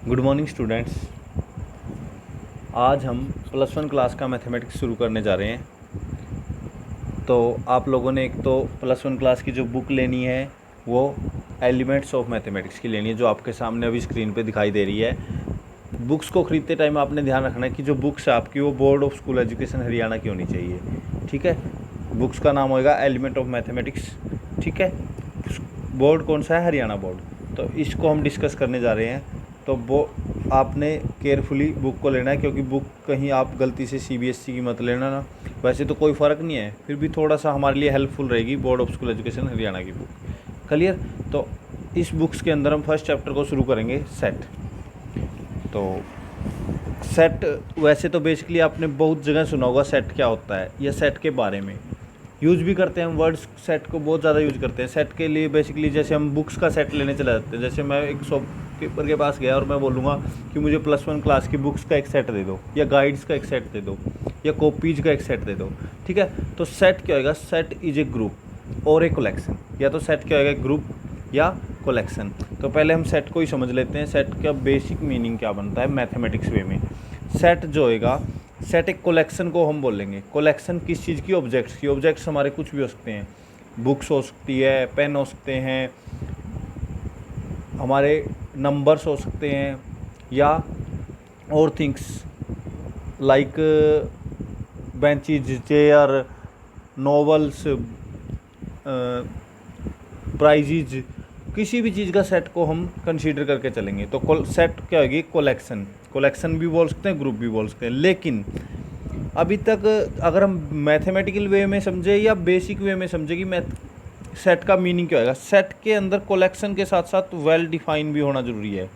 Good morning students. आज हम +1 class का मैथमेटिक्स शुरू करने जा रहे हैं। तो आप लोगों ने एक तो +1 क्लास की जो बुक लेनी है वो एलिमेंट्स ऑफ मैथमेटिक्स की लेनी है, जो आपके सामने अभी स्क्रीन पे दिखाई दे रही है। बुक्स को ख़रीदते टाइम आपने ध्यान रखना है कि जो बुक्स है आपकी वो board of school education Haryana की होनी चाहिए। ठीक है, बुक्स का नाम होएगा एलिमेंट ऑफ मैथमेटिक्स। ठीक है, बोर्ड कौन सा है? हरियाणा बोर्ड। तो इसको हम डिस्कस करने जा रहे हैं। तो वो आपने केयरफुली बुक को लेना है, क्योंकि बुक कहीं आप गलती से CBSE की मत लेना ना। वैसे तो कोई फ़र्क नहीं है, फिर भी थोड़ा सा हमारे लिए हेल्पफुल रहेगी board of school education Haryana की बुक। क्लियर? तो इस बुक्स के अंदर हम फर्स्ट चैप्टर को शुरू करेंगे, सेट। तो सेट वैसे तो बेसिकली आपने बहुत जगह सुना होगा सेट क्या होता है, या सेट के बारे में यूज़ भी करते हैं हम वर्ड्स। सेट को बहुत ज़्यादा यूज़ करते हैं सेट के लिए। बेसिकली जैसे हम बुक्स का सेट लेने चले जाते हैं, जैसे मैं एक शॉपकीपर के पास गया और मैं बोलूँगा कि मुझे +1 क्लास की बुक्स का एक सेट दे दो, या गाइड्स का एक सेट दे दो, या कॉपीज का एक सेट दे दो। ठीक है, तो सेट क्या होगा? सेट इज ए ग्रुप और ए कलेक्शन। या तो सेट क्या होगा? ग्रुप या कलेक्शन। तो पहले हम सेट को ही समझ लेते हैं, सेट का बेसिक मीनिंग क्या बनता है मैथमेटिक्स वे में। सेट जो होएगा, सेट एक कलेक्शन को हम बोलेंगे। कलेक्शन किस चीज़ की? ऑब्जेक्ट्स की। ऑब्जेक्ट्स हमारे कुछ भी हो सकते हैं, बुक्स हो सकती है, पेन हो सकते हैं, हमारे नंबर्स हो सकते हैं, या और things like benches, chair, novels, prizes, किसी भी चीज़ का सेट को हम कंसीडर करके चलेंगे। तो सेट क्या होगी? कलेक्शन। कलेक्शन भी बोल सकते हैं, ग्रुप भी बोल सकते हैं। लेकिन अभी तक अगर हम मैथमेटिकल वे में समझे या बेसिक वे में समझे कि सेट का मीनिंग क्या होगा, सेट के अंदर कलेक्शन के साथ साथ वेल डिफाइन भी होना जरूरी है।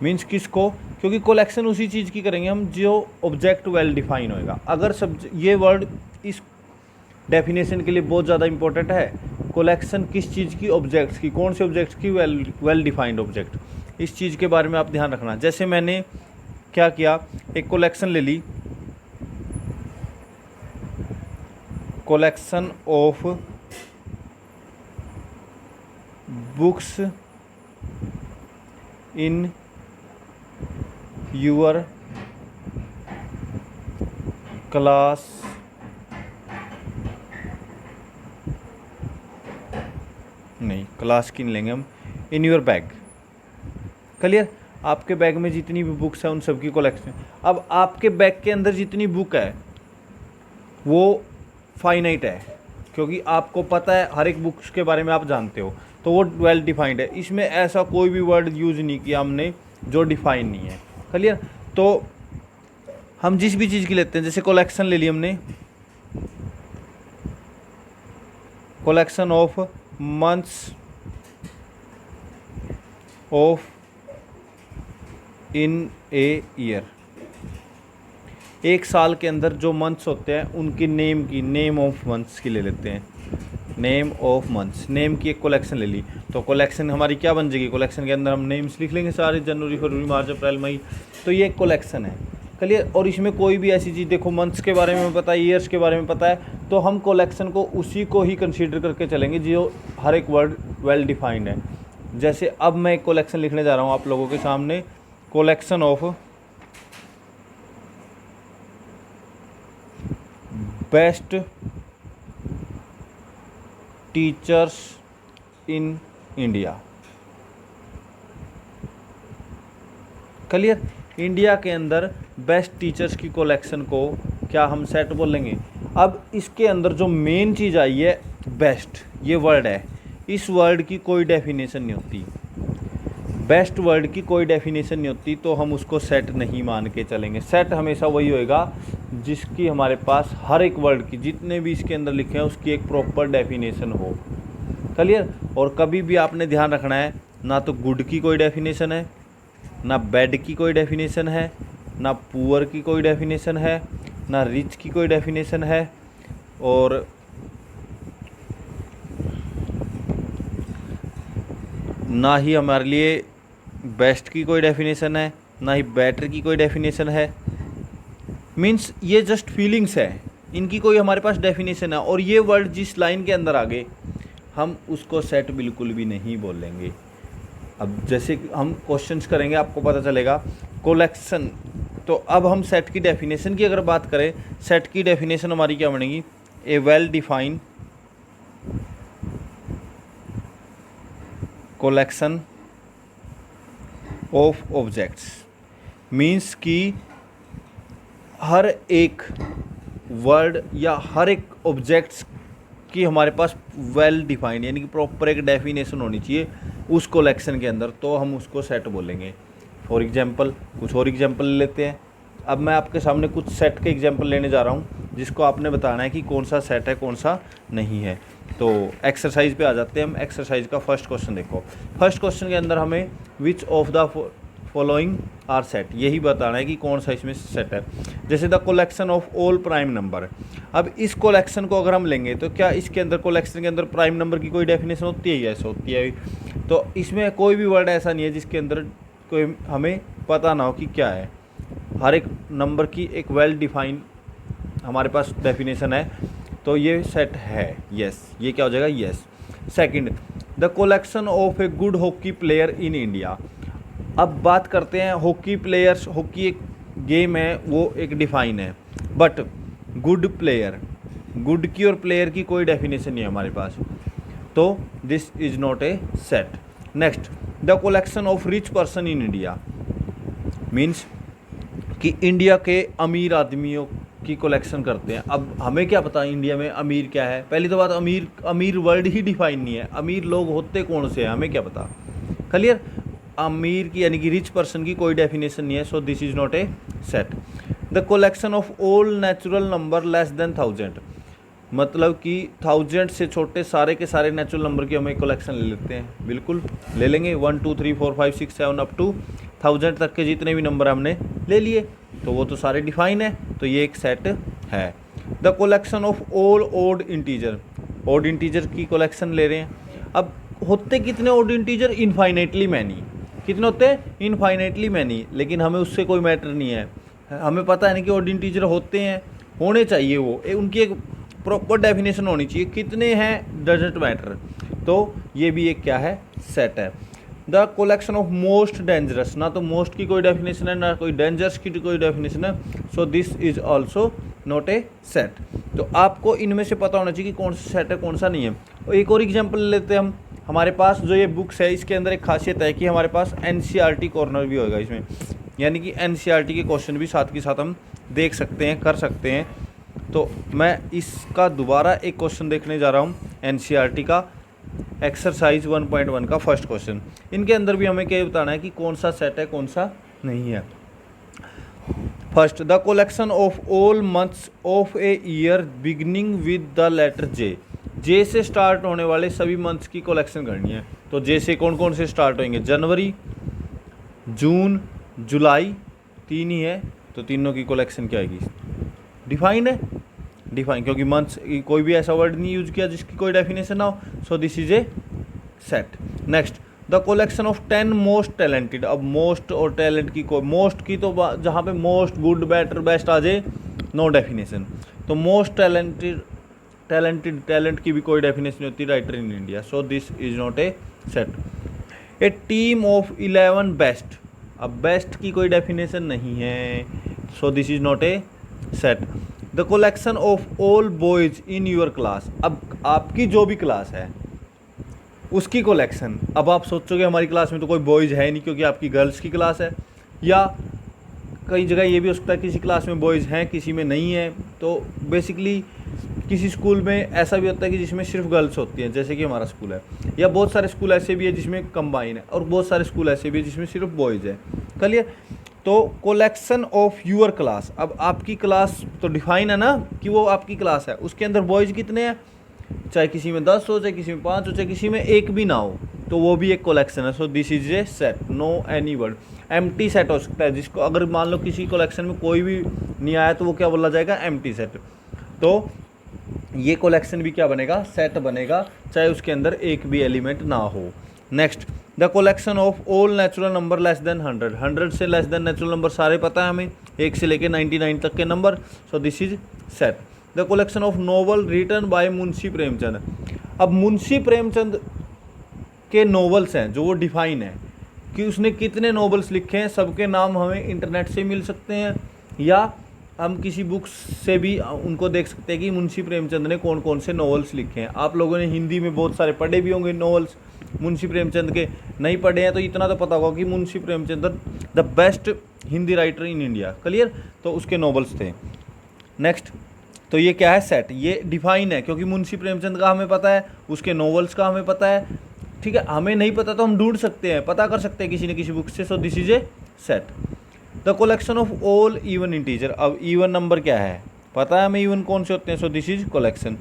मीन्स किसको? क्योंकि कलेक्शन उसी चीज़ की करेंगे हम जो ऑब्जेक्ट वेल डिफाइन होएगा। अगर ये वर्ड इस डेफिनेशन के लिए बहुत ज़्यादा इंपॉर्टेंट है। कलेक्शन किस चीज़ की? ऑब्जेक्ट्स की। कौन से ऑब्जेक्ट्स की? Well defined object. इस चीज़ के बारे में आप ध्यान रखना। जैसे मैंने क्या किया, एक कलेक्शन ले ली, collection of books in your class नहीं, क्लास की नहीं लेंगे हम, इन योर बैग। क्लियर? आपके बैग में जितनी भी बुक्स हैं उन सब की कलेक्शन। अब आपके बैग के अंदर जितनी बुक है वो फाइनाइट है, क्योंकि आपको पता है हर एक बुक्स के बारे में आप जानते हो, तो वो वेल डिफाइंड है। इसमें ऐसा कोई भी वर्ड यूज़ नहीं किया हमने जो डिफाइन नहीं है। क्लियर? तो हम जिस भी चीज़ की लेते हैं, जैसे कलेक्शन ले ली हमने, collection of months of in a year. एक साल के अंदर जो मंथ्स होते हैं उनकी नेम की, नेम ऑफ मंथ्स की ले लेते हैं, नेम ऑफ मंथ्स। नेम की एक कलेक्शन ले ली, तो कलेक्शन हमारी क्या बन जाएगी? कलेक्शन के अंदर हम नेम्स लिख लेंगे सारे, जनवरी, फरवरी, मार्च, अप्रैल, मई। तो ये एक कलेक्शन है। क्लियर? और इसमें कोई भी ऐसी चीज़, देखो मंथ्स के बारे में पता है, ईयर्स के बारे में पता है, तो हम कलेक्शन को उसी को ही कंसीडर करके चलेंगे जो हर एक वर्ड वेल डिफाइंड है। जैसे अब मैं एक कलेक्शन लिखने जा रहा हूँ आप लोगों के सामने, collection of best teachers in India. Clear? India के अंदर बेस्ट टीचर्स की कलेक्शन को क्या हम सेट बोलेंगे? अब इसके अंदर जो मेन चीज़ आई है, बेस्ट, ये वर्ड है, इस वर्ड की कोई डेफिनेशन नहीं होती। बेस्ट वर्ड की कोई डेफिनेशन नहीं होती, तो हम उसको सेट नहीं मान के चलेंगे। सेट हमेशा वही होएगा जिसकी हमारे पास हर एक वर्ड की, जितने भी इसके अंदर लिखे हैं, उसकी एक प्रॉपर डेफिनेशन हो। क्लियर? और कभी भी आपने ध्यान रखना है, ना तो गुड की कोई डेफिनेशन है, ना बैड की कोई डेफिनेशन है, ना पुअर की कोई डेफिनेशन है, ना रिच की कोई डेफिनेशन है, और ना ही हमारे लिए बेस्ट की कोई डेफिनेशन है, ना ही बेटर की कोई डेफिनेशन है। मीन्स ये जस्ट फीलिंग्स है, इनकी कोई हमारे पास डेफिनेशन है। और ये वर्ड जिस लाइन के अंदर आ गए हम उसको सेट बिल्कुल भी नहीं बोलेंगे। अब जैसे हम क्वेश्चंस करेंगे आपको पता चलेगा कलेक्शन। तो अब हम सेट की डेफिनेशन की अगर बात करें, सेट की डेफिनेशन हमारी क्या बनेगी, a well defined collection of objects. Means कि हर एक वर्ड या हर एक ऑब्जेक्ट्स की हमारे पास वेल डिफाइंड यानी कि प्रॉपर एक डेफिनेशन होनी चाहिए उस कलेक्शन के अंदर, तो हम उसको सेट बोलेंगे। फॉर एग्जांपल कुछ और एग्जांपल लेते हैं। अब मैं आपके सामने कुछ सेट के एग्जांपल लेने जा रहा हूँ जिसको आपने बताना है कि कौन सा सेट है कौन सा नहीं है। तो एक्सरसाइज पे आ जाते हैं हम। एक्सरसाइज का फर्स्ट क्वेश्चन देखो। फर्स्ट क्वेश्चन के अंदर हमें which of the following are set, यही बताना है कि कौन सा इसमें सेट है। जैसे the collection of all prime number. अब इस कलेक्शन को अगर हम लेंगे तो क्या इसके अंदर कलेक्शन के अंदर प्राइम नंबर की कोई डेफिनेशन होती है? यस होती है। तो इसमें कोई भी वर्ड ऐसा नहीं है जिसके अंदर कोई हमें पता ना हो कि क्या है। हर एक नंबर की एक वेल डिफाइंड हमारे पास डेफिनेशन है, तो ये सेट है। यस, ये क्या हो जाएगा? Yes. Second, the collection of a good hockey player in India. अब बात करते हैं हॉकी प्लेयर्स। हॉकी एक गेम है, वो एक डिफाइन है, बट गुड प्लेयर, गुड की और प्लेयर की कोई डेफिनेशन नहीं है हमारे पास, तो this is not a set. Next, the collection of rich person in India. Means कि इंडिया के अमीर आदमियों की कलेक्शन करते हैं। अब हमें क्या पता इंडिया में अमीर क्या है? पहली तो बात, अमीर वर्ड ही डिफाइन नहीं है। अमीर लोग होते कौन से हैं हमें क्या पता? क्लियर? अमीर की यानी कि रिच पर्सन की कोई डेफिनेशन नहीं है, so this is not a set. The collection of all natural number less than 1000। मतलब कि 1000 से छोटे सारे के सारे नेचुरल नंबर की हम एक कलेक्शन ले लेते हैं। बिल्कुल ले लेंगे। 1 2 3 4 5 6 7 अप टू 1000 तक के जितने भी नंबर हमने ले लिए, तो वो तो सारे डिफाइन है, तो ये एक सेट है। The collection of all odd integer. Odd integer की कलेक्शन ले रहे हैं। अब होते कितने ओड इंटीजर? Infinitely many. कितने होते हैं? Infinitely many. लेकिन हमें उससे कोई मैटर नहीं है। हमें पता है ना कि ओड इंटीजर होते हैं, होने चाहिए, वो उनकी एक प्रॉपर डेफिनेशन होनी चाहिए। कितने हैं डजंट मैटर। तो ये भी एक क्या है? सेट है। The collection of most dangerous. ना तो मोस्ट की कोई डेफिनेशन है, ना कोई डेंजरस की कोई डेफिनेशन है, so this is also not a set. तो आपको इनमें से पता होना चाहिए कि कौन सा सेट है कौन सा नहीं है। और एक और एग्जाम्पल लेते हैं हम। हमारे पास जो ये बुक्स है इसके अंदर एक खासियत है कि हमारे पास NCERT कॉर्नर भी होगा इसमें, यानी कि NCERT के क्वेश्चन भी साथ के साथ हम देख सकते हैं, कर सकते हैं। तो मैं इसका दोबारा एक क्वेश्चन देखने जा रहा हूँ NCERT का, एक्सरसाइज 1.1 का फर्स्ट क्वेश्चन। इनके अंदर भी हमें क्या बताना है कि कौन सा सेट है कौन सा नहीं है। First, the collection of all months of a year beginning with the letter J. J से स्टार्ट होने वाले सभी मंथ्स की कलेक्शन करनी है। तो जे से कौन कौन से स्टार्ट होंगे? जनवरी, जून, जुलाई, 3 ही है, तो तीनों की कलेक्शन क्या आएगी? डिफाइन है। डिफाइन, क्योंकि मंथ्स कोई भी ऐसा वर्ड नहीं यूज किया जिसकी कोई डेफिनेशन ना हो, सो this is a set. Next, the collection of 10 most talented. अब मोस्ट और टैलेंट की कोई, मोस्ट की तो जहाँ पे मोस्ट, गुड, बेटर, बेस्ट आ जाए, नो डेफिनेशन। तो मोस्ट टैलेंट की भी कोई डेफिनेशन होती है writer in India, so this is not a set. A team of 11 best. अब बेस्ट की कोई डेफिनेशन नहीं है, so this is not a set. The collection of all boys in your class. अब आपकी जो भी क्लास है उसकी कलेक्शन। अब आप सोचोगे हमारी क्लास में तो कोई बॉयज़ है नहीं क्योंकि आपकी गर्ल्स की क्लास है, या कई जगह ये भी हो सकता है किसी क्लास में बॉयज़ हैं किसी में नहीं है। तो बेसिकली किसी स्कूल में ऐसा भी होता है कि जिसमें सिर्फ गर्ल्स होती हैं, जैसे कि हमारा स्कूल है, या बहुत सारे स्कूल ऐसे भी है जिसमें कंबाइन है, और बहुत सारे स्कूल ऐसे भी है जिसमें सिर्फ बॉयज़ है। क्लियर? तो कलेक्शन ऑफ यूअर क्लास। अब आपकी क्लास तो डिफाइन है ना कि वो आपकी क्लास है, उसके अंदर बॉयज़ कितने हैं, चाहे किसी में 10 हो, चाहे किसी में 5 हो, चाहे किसी में 1 भी ना हो, तो वो भी एक कलेक्शन है। So this is a set, no any word. Empty set हो सकता है, जिसको अगर मान लो किसी कलेक्शन में कोई भी नहीं आया तो वो क्या बोला जाएगा? Empty set. तो ये कलेक्शन भी क्या बनेगा? सेट बनेगा, चाहे उसके अंदर एक भी एलिमेंट ना हो। Next, the collection of all natural number less than 100। 100 से लेस देन नेचुरल नंबर सारे पता है हमें, 1 से लेके 99 तक के number, so this is set. The collection of novel written by Munshi Premchand. अब मुंशी प्रेमचंद के नॉवेल्स हैं जो वो डिफाइन है कि उसने कितने नॉवेल्स लिखे हैं, सबके नाम हमें इंटरनेट से मिल सकते हैं या हम किसी बुक्स से भी उनको देख सकते हैं कि मुंशी प्रेमचंद ने कौन कौन से नॉवेल्स लिखे हैं। आप लोगों ने हिंदी में बहुत सारे पढ़े भी होंगे नॉवेल्स मुंशी प्रेमचंद के, नहीं पढ़े हैं तो इतना तो पता होगा कि Munshi Premchand the best Hindi writer in India. Clear, तो उसके नॉवेल्स थे। नेक्स्ट, तो ये क्या है, सेट, ये डिफाइन है क्योंकि मुंशी प्रेमचंद का हमें पता है, उसके नॉवेल्स का हमें पता है। ठीक है, हमें नहीं पता तो हम ढूंढ सकते हैं, पता कर सकते हैं किसी न किसी बुक से। सो this is a set. The collection of all even integer, अब इवन नंबर क्या है पता है हमें, इवन कौन से होते हैं। सो दिस इज कलेक्शन,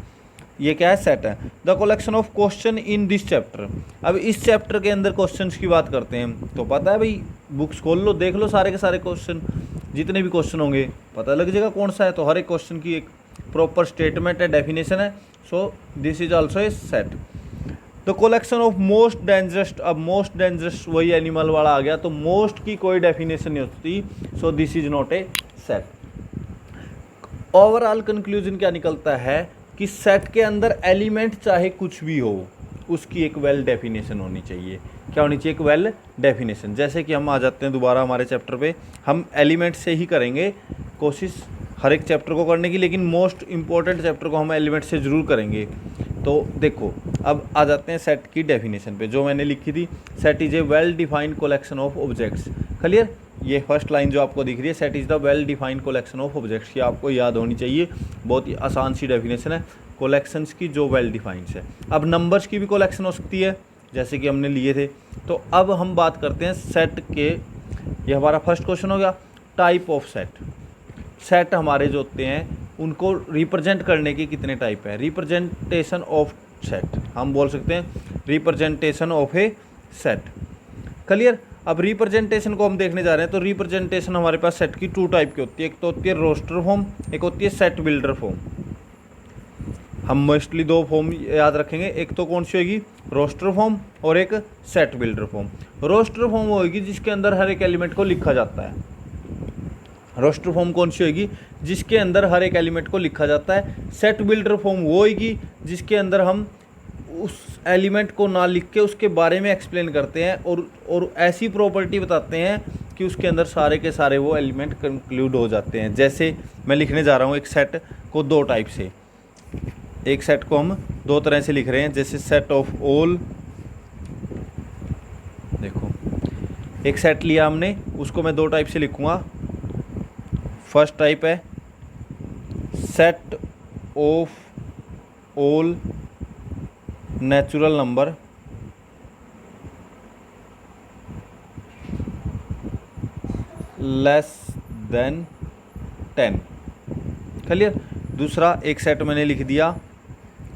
ये क्या है, सेट है। The collection of question in this chapter, अब इस चैप्टर के अंदर क्वेश्चंस की बात करते हैं तो पता है भाई, बुक्स खोल लो, देख लो सारे के सारे क्वेश्चन, जितने भी क्वेश्चन होंगे पता लग जाएगा कौन सा है। तो हर एक क्वेश्चन की एक प्रॉपर स्टेटमेंट है, डेफिनेशन है। So this is also a set. The collection of most dangerous, अब मोस्ट डेंजरस वही एनिमल वाला आ गया, तो मोस्ट की कोई डेफिनेशन नहीं होती। सो this is not a set. Overall conclusion क्या निकलता है कि सेट के अंदर एलिमेंट चाहे कुछ भी हो, उसकी एक वेल डेफिनेशन होनी चाहिए। क्या होनी चाहिए, एक वेल डेफिनेशन। जैसे कि हम आ जाते हैं दोबारा हमारे चैप्टर पे, हम एलिमेंट से ही करेंगे कोशिश हर एक चैप्टर को करने की, लेकिन मोस्ट इंपॉर्टेंट चैप्टर को हम एलिमेंट से ज़रूर करेंगे। तो देखो अब आ जाते हैं सेट की डेफिनेशन पे, जो मैंने लिखी थी, set is a well defined collection of objects. Clear, ये फर्स्ट लाइन जो आपको दिख रही है, set is the well defined collection of objects, ये आपको याद होनी चाहिए। बहुत ही आसान सी डेफिनेशन है कलेक्शंस की जो वेल डिफाइंड है। अब नंबर्स की भी कलेक्शन हो सकती है जैसे कि हमने लिए थे। तो अब हम बात करते हैं सेट के, ये हमारा फर्स्ट क्वेश्चन हो गया, टाइप ऑफ सेट। सेट हमारे जो होते हैं उनको रिप्रेजेंट करने के कितने टाइप है। रिप्रेजेंटेशन ऑफ सेट, हम बोल सकते हैं representation of A set. Clear, अब रिप्रेजेंटेशन को हम देखने जा रहे हैं। तो रिप्रेजेंटेशन हमारे पास सेट की टू टाइप की होती है, एक तो होती है रोस्टर फॉर्म, एक होती है सेट बिल्डर फॉर्म। हम मोस्टली दो फॉर्म याद रखेंगे, एक तो कौन सी होगी, रोस्टर फॉर्म, और एक set builder form. Roster form होगी जिसके अंदर हर एक एलिमेंट को लिखा जाता है। रोस्टर फॉर्म कौन सी होगी, जिसके अंदर हर एक एलिमेंट को लिखा जाता है। सेट बिल्डर फॉर्म वो होगी जिसके अंदर हम उस एलिमेंट को ना लिख के उसके बारे में एक्सप्लेन करते हैं और ऐसी प्रॉपर्टी बताते हैं कि उसके अंदर सारे के सारे वो एलिमेंट कंक्लूड हो जाते हैं। जैसे मैं लिखने जा रहा हूँ एक सेट को दो टाइप से, एक सेट को हम दो तरह से लिख रहे हैं। जैसे सेट ऑफ ऑल, देखो एक सेट लिया हमने, उसको मैं दो टाइप से लिखूँगा। फर्स्ट टाइप है set of all natural number less than 10। Clear, दूसरा एक सेट मैंने लिख दिया,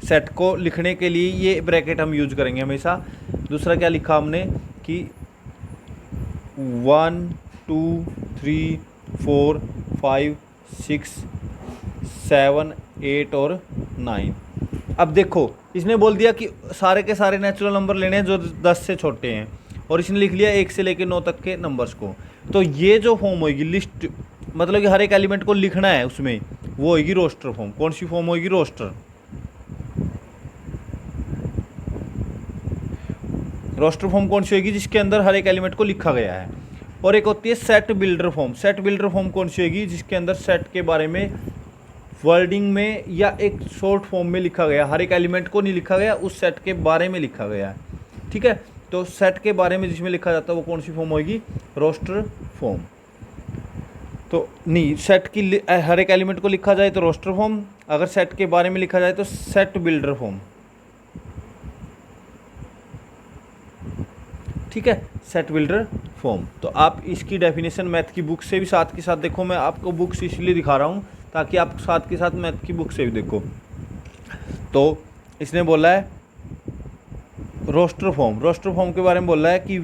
सेट को लिखने के लिए ये ब्रैकेट हम यूज करेंगे हमेशा। दूसरा क्या लिखा हमने कि 1 2 3 4 5 6 7 8 और 9। अब देखो इसने बोल दिया कि सारे के सारे नेचुरल नंबर लेने हैं जो 10 से छोटे हैं, और इसने लिख लिया 1 से लेकर 9 तक के नंबर्स को। तो ये जो फॉर्म होगी लिस्ट, मतलब कि हर एक एलिमेंट को लिखना है उसमें, वो होगी रोस्टर फॉर्म। कौन सी फॉर्म होगी, रोस्टर। रोस्टर फॉर्म कौन सी होगी, जिसके अंदर हर एक एलिमेंट को लिखा गया है। और एक होती है set builder form. Set builder form कौन सी होगी, जिसके अंदर सेट के बारे में वर्डिंग में या एक शॉर्ट फॉर्म में लिखा गया, हर एक एलिमेंट को नहीं लिखा गया, उस सेट के बारे में लिखा गया है। ठीक है, तो सेट के बारे में जिसमें लिखा जाता है वो कौन सी फॉर्म होगी, रोस्टर फॉर्म। तो नहीं, सेट की हर एक एलिमेंट को लिखा जाए तो रोस्टर फॉर्म, अगर सेट के बारे में लिखा जाए तो सेट बिल्डर फॉर्म। ठीक है, सेट बिल्डर फॉर्म। तो आप इसकी डेफिनेशन मैथ की बुक से भी साथ के साथ देखो। मैं आपको बुक्स इसलिए दिखा रहा हूँ ताकि आप साथ के साथ मैथ की बुक से भी देखो। तो इसने बोला है रोस्टर फॉर्म, रोस्टर फॉर्म के बारे में बोला है कि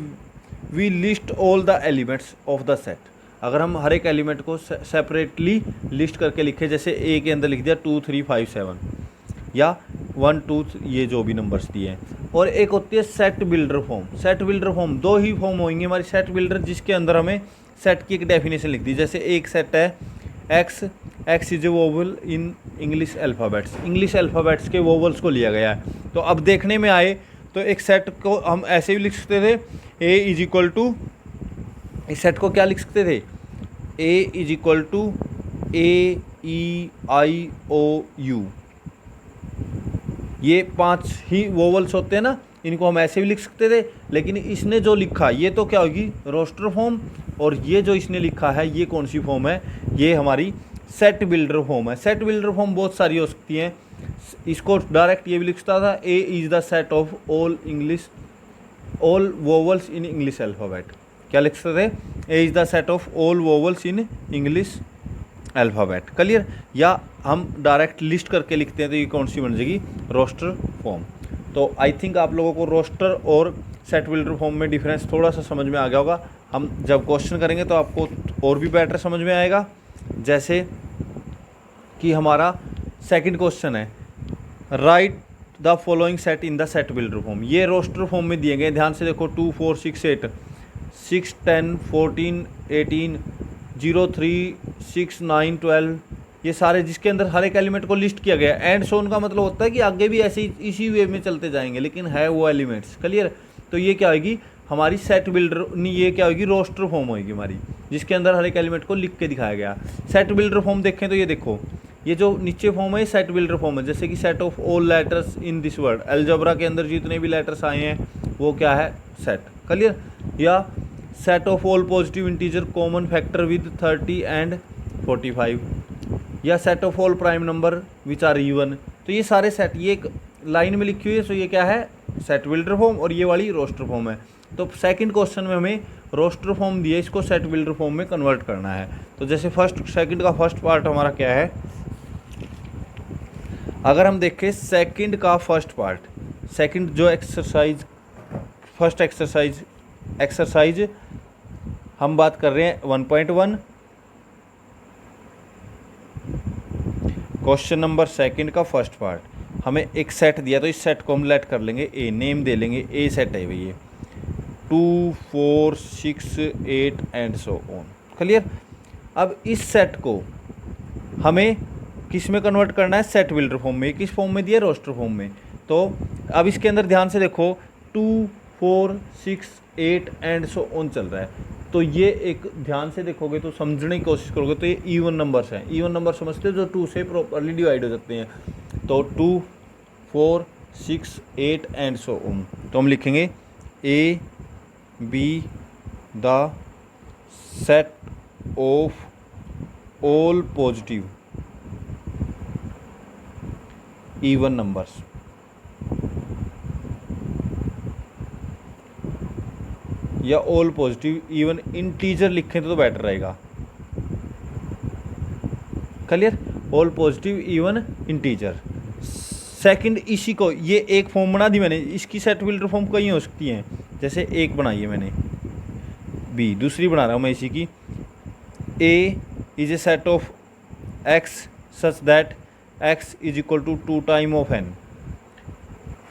we list all the elements of the set. अगर हम हर एक एलिमेंट को सेपरेटली लिस्ट करके लिखे, जैसे ए के अंदर लिख दिया 2 3 5 7 या 1 2 ये जो भी नंबर्स दिए हैं। और एक होती है set builder form. Set builder form दो ही फॉर्म होंगी हमारी, सेट बिल्डर जिसके अंदर हमें सेट की एक डेफिनेशन लिख दी। जैसे एक सेट है x x is A vowel in English alphabets, English alphabets के वोवल्स को लिया गया है। तो अब देखने में आए तो एक सेट को हम ऐसे भी लिख सकते थे, ए इज इक्वल टू, इस सेट को क्या लिख सकते थे, A is equal to A E I O U, ये 5 ही वोवल्स होते हैं ना, इनको हम ऐसे भी लिख सकते थे। लेकिन इसने जो लिखा ये तो क्या होगी, रोस्टर फॉर्म, और ये जो इसने लिखा है ये कौन सी फॉर्म है, ये हमारी सेट बिल्डर फॉर्म है। सेट बिल्डर फॉर्म बहुत सारी हो सकती हैं, इसको डायरेक्ट ये भी लिखता था, A is the set of all vowels in English alphabet, क्या लिख सकते थे, A is the set of all vowels in English alphabet, clear. या हम डायरेक्ट लिस्ट करके लिखते हैं तो ये कौन सी बन जाएगी, रोस्टर फॉर्म। तो आई थिंक आप लोगों को रोस्टर और सेट बिल्डर फॉर्म में डिफरेंस थोड़ा सा समझ में आ गया होगा। हम जब क्वेश्चन करेंगे तो आपको और भी बेटर समझ में आएगा। जैसे कि हमारा सेकंड क्वेश्चन है, right the following set in the set builder form, ये रोस्टर फॉर्म में दिए गए, ध्यान से देखो, 2 4 6 8 6 10 14 18 0 3 6 9 12, ये सारे जिसके अंदर हर एक एलिमेंट को लिस्ट किया गया। एंड सोन का मतलब होता है कि आगे भी ऐसे ही इसी वे में चलते जाएंगे, लेकिन है वो एलिमेंट्स, क्लियर। तो ये क्या होगी हमारी सेट बिल्डर, नहीं ये क्या होगी, रोस्टर फॉर्म होगी हमारी, जिसके अंदर हर एक एलिमेंट को लिख के दिखाया गया। सेट बिल्डर फॉर्म देखें तो ये देखो, ये जो नीचे फॉर्म है ये सेट बिल्डर फॉर्म है, जैसे कि set of all letters in this word, algebra के अंदर जितने भी लेटर्स आए हैं वो क्या है, सेट, क्लियर। या set of all positive integer common factor with 30 and 45, या set of all prime number which are even. तो ये सारे सेट, ये एक लाइन में लिखी हुई है, सो ये क्या है, सेट बिल्डर फॉर्म, और ये वाली रोस्टर फॉर्म है। तो सेकंड क्वेश्चन में हमें रोस्टर फॉर्म दिया, इसको सेट बिल्डर फॉर्म में कन्वर्ट करना है। तो जैसे सेकंड का फर्स्ट पार्ट हमारा क्या है, अगर हम देखें सेकंड का फर्स्ट पार्ट, सेकंड जो एक्सरसाइज, फर्स्ट एक्सरसाइज हम बात कर रहे हैं 1.1, क्वेश्चन नंबर सेकंड का फर्स्ट पार्ट, हमें एक सेट दिया, तो इस सेट को हम लेट कर लेंगे ए, नेम दे लेंगे, ए सेट है भैया, 2 4 6 8 एंड सो ऑन, क्लियर। अब इस सेट को हमें किस में कन्वर्ट करना है, सेट बिल्डर फॉर्म में। किस फॉर्म में दिया, रोस्टर फॉर्म में। तो अब इसके अंदर ध्यान से देखो 2 4 6 8 एंड सो ऑन चल रहा है। तो ये एक ध्यान से देखोगे तो समझने की कोशिश करोगे तो ये इवन नंबर्स हैं। इवन नंबर समझते हो जो 2 से प्रॉपरली डिवाइड हो जाते हैं। तो 2 4 6 8 एंड सो ऑन। तो हम लिखेंगे A be the set of all positive even numbers, या ऑल पॉजिटिव इवन इंटीजर लिखें तो बेटर रहेगा, clear. All positive even integer. Second इसी को, ये एक फॉर्म बना दी मैंने, इसकी सेट बिल्डर फॉर्म कई हो सकती हैं। जैसे एक बनाई है मैंने, बी दूसरी बना रहा हूँ मैं इसी की, A is a set of x such that x is equal to 2 time of n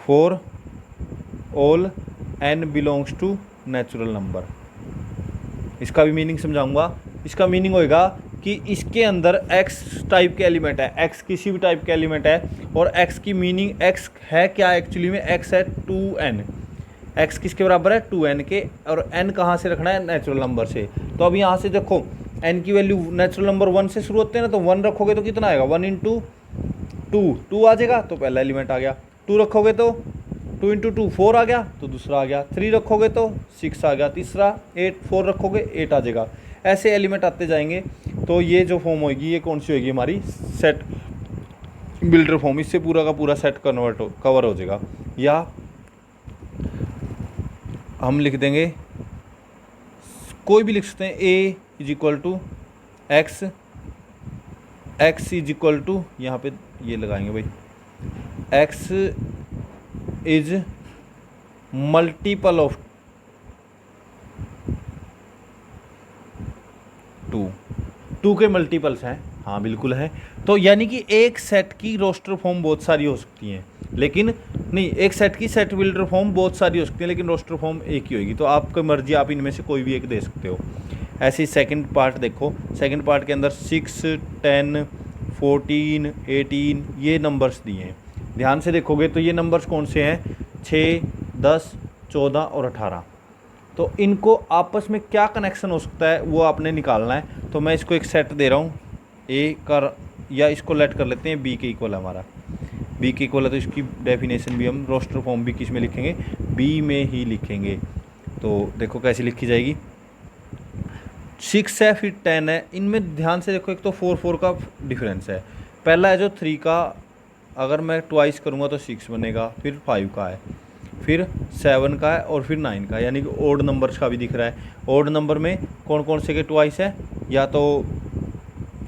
for all n belongs to natural number. इसका भी मीनिंग समझाऊंगा। इसका मीनिंग होएगा कि इसके अंदर x टाइप के एलिमेंट है, x किसी भी टाइप के एलिमेंट है, और x की मीनिंग, x है क्या एक्चुअली में, x है 2n, x किसके बराबर है 2n के, और n कहाँ से रखना है, नेचुरल नंबर से। तो अब यहाँ से देखो n की वैल्यू नेचुरल नंबर 1 से शुरू होते हैं ना, तो 1 रखोगे तो कितना आएगा, 1 इंटू 2 आ जाएगा, तो पहला एलिमेंट आ गया। 2 रखोगे तो 2 इंटू 2 4 आ गया, तो दूसरा आ गया। 3 रखोगे तो 6 आ गया, तीसरा। 4 रखोगे 8 आ जाएगा। ऐसे एलिमेंट आते जाएंगे। तो ये जो फॉर्म होगी ये कौन सी होगी, हमारी सेट बिल्डर फॉर्म। इससे पूरा का पूरा सेट कवर हो जाएगा। या हम लिख देंगे, कोई भी लिख सकते हैं, A is equal to x, x is equal to, यहाँ पे ये लगाएंगे भाई, एक्स इज मल्टीपल ऑफ 2 के मल्टीपल्स हैं, हाँ बिल्कुल है। तो यानी कि एक सेट की रोस्टर फॉर्म बहुत सारी हो सकती हैं, लेकिन नहीं, एक सेट की सेट बिल्डर फॉर्म बहुत सारी हो सकती है, लेकिन रोस्टर फॉर्म एक ही होगी। तो आपकी मर्जी, आप इनमें से कोई भी एक दे सकते हो। ऐसे ही सेकंड पार्ट देखो, सेकंड पार्ट के अंदर 6, 10, 14, 18 ये नंबर्स दिए हैं। ध्यान से देखोगे तो ये नंबर्स कौन से हैं, 6, 10, 14 और 18। तो इनको आपस में क्या कनेक्शन हो सकता है वो आपने निकालना है। तो मैं इसको एक सेट दे रहा हूँ ए कर, या इसको लेट कर लेते हैं बी के इक्वल है हमारा, बी के इक्वल है तो इसकी डेफिनेशन भी हम रोस्टर फॉर्म भी किस में लिखेंगे, बी में ही लिखेंगे। तो देखो कैसी लिखी जाएगी, 6 है फिर 10 है, इनमें ध्यान से देखो एक तो 4 4 का डिफरेंस है। पहला है जो 3 का, अगर मैं ट्वाइस करूँगा तो 6 बनेगा, फिर 5 का है, फिर 7 का है और फिर 9 का, यानी कि ओड नंबर्स का भी दिख रहा है। ओड नंबर में कौन कौन से के ट्वाइस है, या तो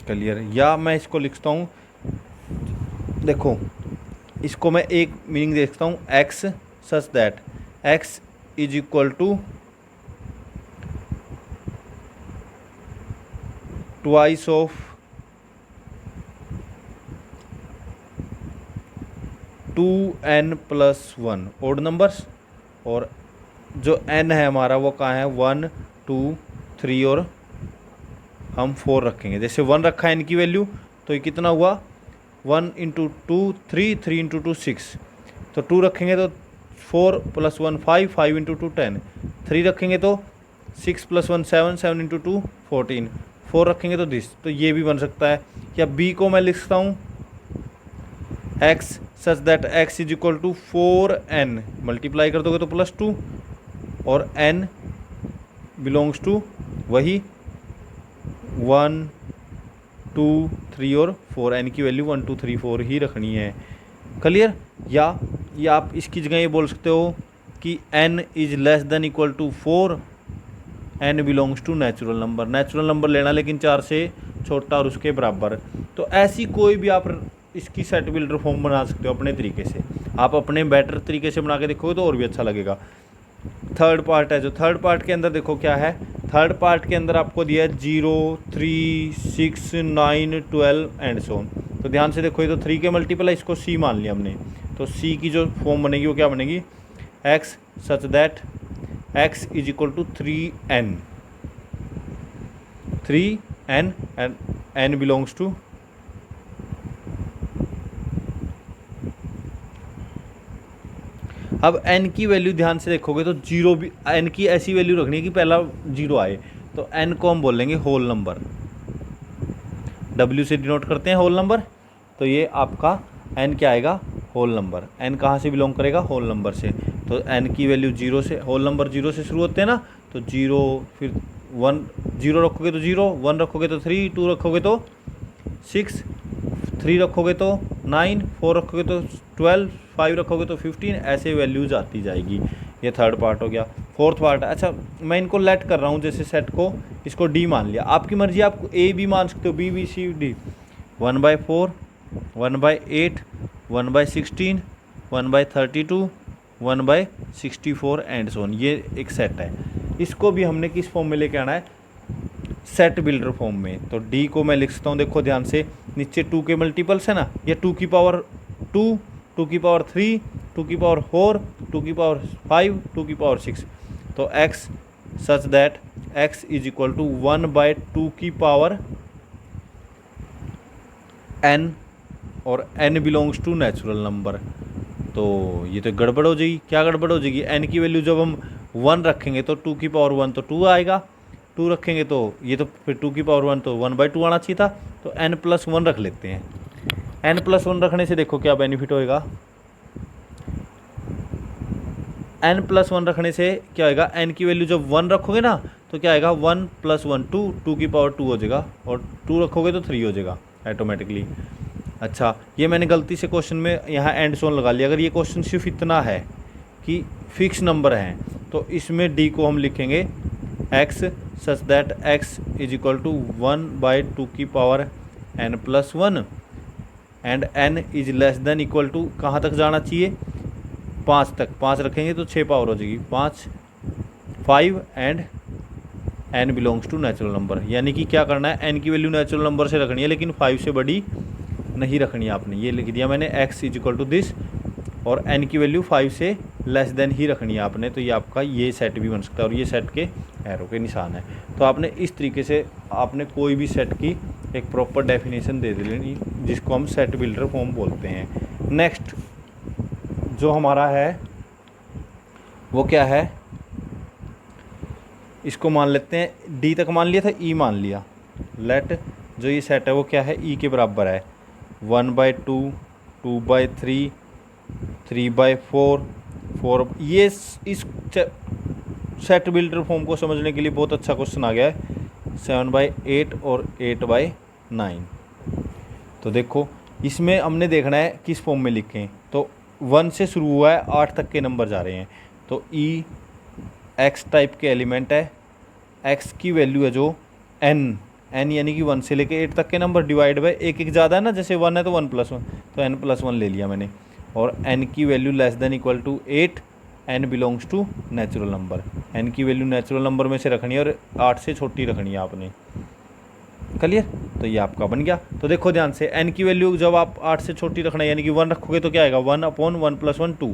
क्लियर, या मैं इसको लिखता हूँ, देखो इसको मैं एक मीनिंग देखता हूँ, x such that x is equal to twice of 2n+1 odd numbers, और जो n है हमारा वो कहाँ है, 1, 2, 3 और हम 4 रखेंगे। जैसे 1 रखा है n की वैल्यू, तो ये कितना हुआ, 1 × 2 3, 3 × 2 6, तो 2 रखेंगे तो 4 + 1 5, 5 × 2 10, 3 रखेंगे तो 6 + 1 7, 7 × 2 14, 4 रखेंगे तो दिस, तो ये भी बन सकता है। या b को मैं लिख सकता हूँ x such that x is equal to 4n, multiply कर दोगे तो +2, और n बिलोंग्स टू वही 1, 2, 3 और 4, n की वैल्यू 1, 2, 3, 4 ही रखनी है। क्लियर। या आप इसकी जगह ये बोल सकते हो कि n is less than equal to 4, n belongs to natural number, natural number लेना लेकिन 4 से छोटा और उसके बराबर। तो ऐसी कोई भी आप इसकी सेट बिल्डर फॉर्म बना सकते हो अपने तरीके से, आप अपने बेटर तरीके से बना के देखोगे तो और भी अच्छा लगेगा। थर्ड पार्ट है, जो थर्ड पार्ट के अंदर देखो क्या है, थर्ड पार्ट के अंदर आपको दिया है 0, 3, 6, 9, 12 एंड सो ऑन। तो ध्यान से देखो, ये तो 3 के मल्टीपल है, इसको c मान लिया हमने, तो c की जो फॉर्म बनेगी वो क्या बनेगी, x such that x is equal to 3n, 3n and n belongs to, अब n की वैल्यू ध्यान से देखोगे तो 0 भी, n की ऐसी वैल्यू रखनी है कि पहला 0 आए, तो n को हम बोलेंगे होल नंबर, w से डिनोट करते हैं होल नंबर, तो ये आपका n क्या आएगा, होल नंबर। n कहाँ से बिलोंग करेगा, होल नंबर से, तो n की वैल्यू 0 से, होल नंबर 0 से शुरू होते हैं ना, तो 0 फिर 1, 0 रखोगे तो 0, 1 रखोगे तो 3, 2 रखोगे तो 6, 3 रखोगे तो 9, 4 रखोगे तो 12, 5 रखोगे तो 15, ऐसे वैल्यूज आती जाएगी। ये थर्ड पार्ट हो गया। फोर्थ पार्ट, अच्छा मैं इनको लेट कर रहा हूँ, जैसे सेट को इसको डी मान लिया, आपकी मर्जी, आप ए भी मान सकते हो, B B C D, 1/4, 1/8, 1/16, 1/32, 1/64 and so on, ये एक सेट है। इसको भी हमने किस फॉर्म में लेके आना है, सेट बिल्डर फॉर्म में। तो डी को मैं लिख सकता हूँ, देखो ध्यान से, नीचे 2 के मल्टीपल्स है ना, ये 2 की पावर 2, 2 की पावर 3, 2 की पावर 4, 2 की पावर 5, 2 की पावर 6, तो x such that x is equal to 1/2 की पावर n, और n belongs to natural number. तो ये तो गड़बड़ हो जाएगी, क्या गड़बड़ हो जाएगी, n की वैल्यू जब हम 1 रखेंगे तो 2 की पावर 1 तो 2 आएगा, 2 रखेंगे तो ये तो फिर 2 की पावर 1 तो 1/2 आना चाहिए था, तो n+1 रख लेते हैं। n+1 रखने से देखो क्या बेनिफिट होएगा, n+1 रखने से क्या होएगा, n की वैल्यू जब 1 रखोगे ना तो क्या आएगा, 1 + 1 2, 2 की पावर 2 हो जाएगा, और 2 रखोगे तो 3 हो जाएगा ऑटोमेटिकली। अच्छा, ये मैंने गलती से क्वेश्चन में यहाँ एंड सोन लगा लिया। अगर ये क्वेश्चन सिर्फ इतना है कि फिक्स नंबर हैं, तो इसमें डी को हम लिखेंगे x such that x is equal to 1/2 की power n+1 and n is less than equal to, कहाँ तक जाना चाहिए, 5 तक, 5 रखेंगे तो 6 पावर हो जाएगी, 5 and n belongs to natural number. यानी कि क्या करना है, n की वैल्यू नेचुरल नंबर से रखनी है, लेकिन 5 से बड़ी नहीं रखनी है आपने। ये लिख दिया मैंने x is equal to this, और n की वैल्यू 5 से लेस देन ही रखनी है आपने। तो ये आपका ये सेट भी बन सकता है, और ये सेट के एरो के निशान है। तो आपने इस तरीके से आपने कोई भी सेट की एक प्रॉपर डेफिनेशन दे देनी, जिसको हम सेट बिल्डर फॉर्म बोलते हैं। नेक्स्ट जो हमारा है वो क्या है, इसको मान लेते हैं डी तक मान लिया था, ई मान लिया। लेट जो ये सेट है वो क्या है, ई के बराबर है 1/2, 2/3, 3/4, 4। ये इस सेट बिल्डर फॉर्म को समझने के लिए बहुत अच्छा क्वेश्चन आ गया है 7/8 और 8/9। तो देखो इसमें हमने देखना है किस फॉर्म में लिखें। तो 1 से शुरू हुआ है, 8 तक के नंबर जा रहे हैं। तो ई एक्स टाइप के एलिमेंट है, एक्स की वैल्यू है जो एन यानी कि 1 से लेके 8 तक के नंबर डिवाइड बाय एक जादा है ना, जैसे 1 है तो 1+1, तो n+1 ले लिया मैंने। और n की value less than equal to 8, n belongs to natural number. n की वैल्यू नेचुरल नंबर में से रखनी है और 8 से छोटी रखनी है आपने। क्लियर? तो ये आपका बन गया। तो देखो ध्यान से, n की वैल्यू जब आप 8 से छोटी रखना है यानी कि 1 रखोगे तो क्या आएगा, 1/1+1 2,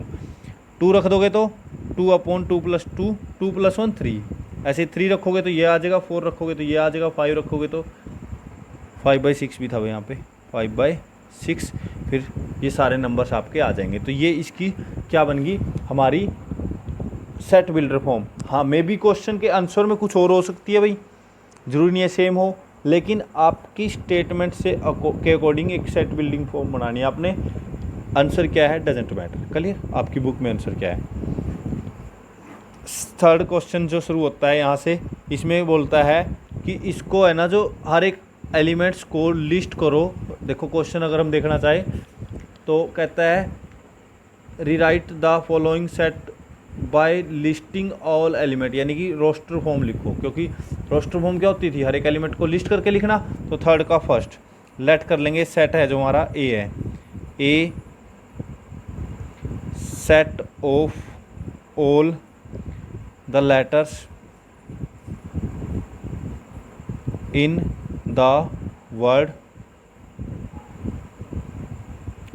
2 रख दोगे तो 2/2+2, 2+1 3, ऐसे 3 रखोगे तो ये आ जाएगा, 4 रखोगे तो ये आ जाएगा, 5 रखोगे तो 5/6 भी था भाई यहाँ पे 5/6। फिर ये सारे नंबर्स आपके आ जाएंगे। तो ये इसकी क्या बन गई हमारी सेट बिल्डर फॉर्म। हाँ, मे बी क्वेश्चन के आंसर में कुछ और हो सकती है भाई, ज़रूरी नहीं है सेम हो, लेकिन आपकी स्टेटमेंट से के अकॉर्डिंग एक सेट बिल्डिंग फॉर्म बनानी है आपने। आंसर क्या है डजेंट मैटर। क्लियर? आपकी बुक में आंसर क्या है। थर्ड क्वेश्चन जो शुरू होता है यहाँ से, इसमें बोलता है कि इसको है ना जो हर एक एलिमेंट्स को लिस्ट करो। देखो क्वेश्चन अगर हम देखना चाहें तो कहता है rewrite the following set by listing all element, यानी कि रोस्टर फॉर्म लिखो, क्योंकि रोस्टर फॉर्म क्या होती थी, हर एक एलिमेंट को लिस्ट करके लिखना। तो थर्ड का फर्स्ट लेट कर लेंगे, सेट है जो हमारा ए है, A set of all the letters in the word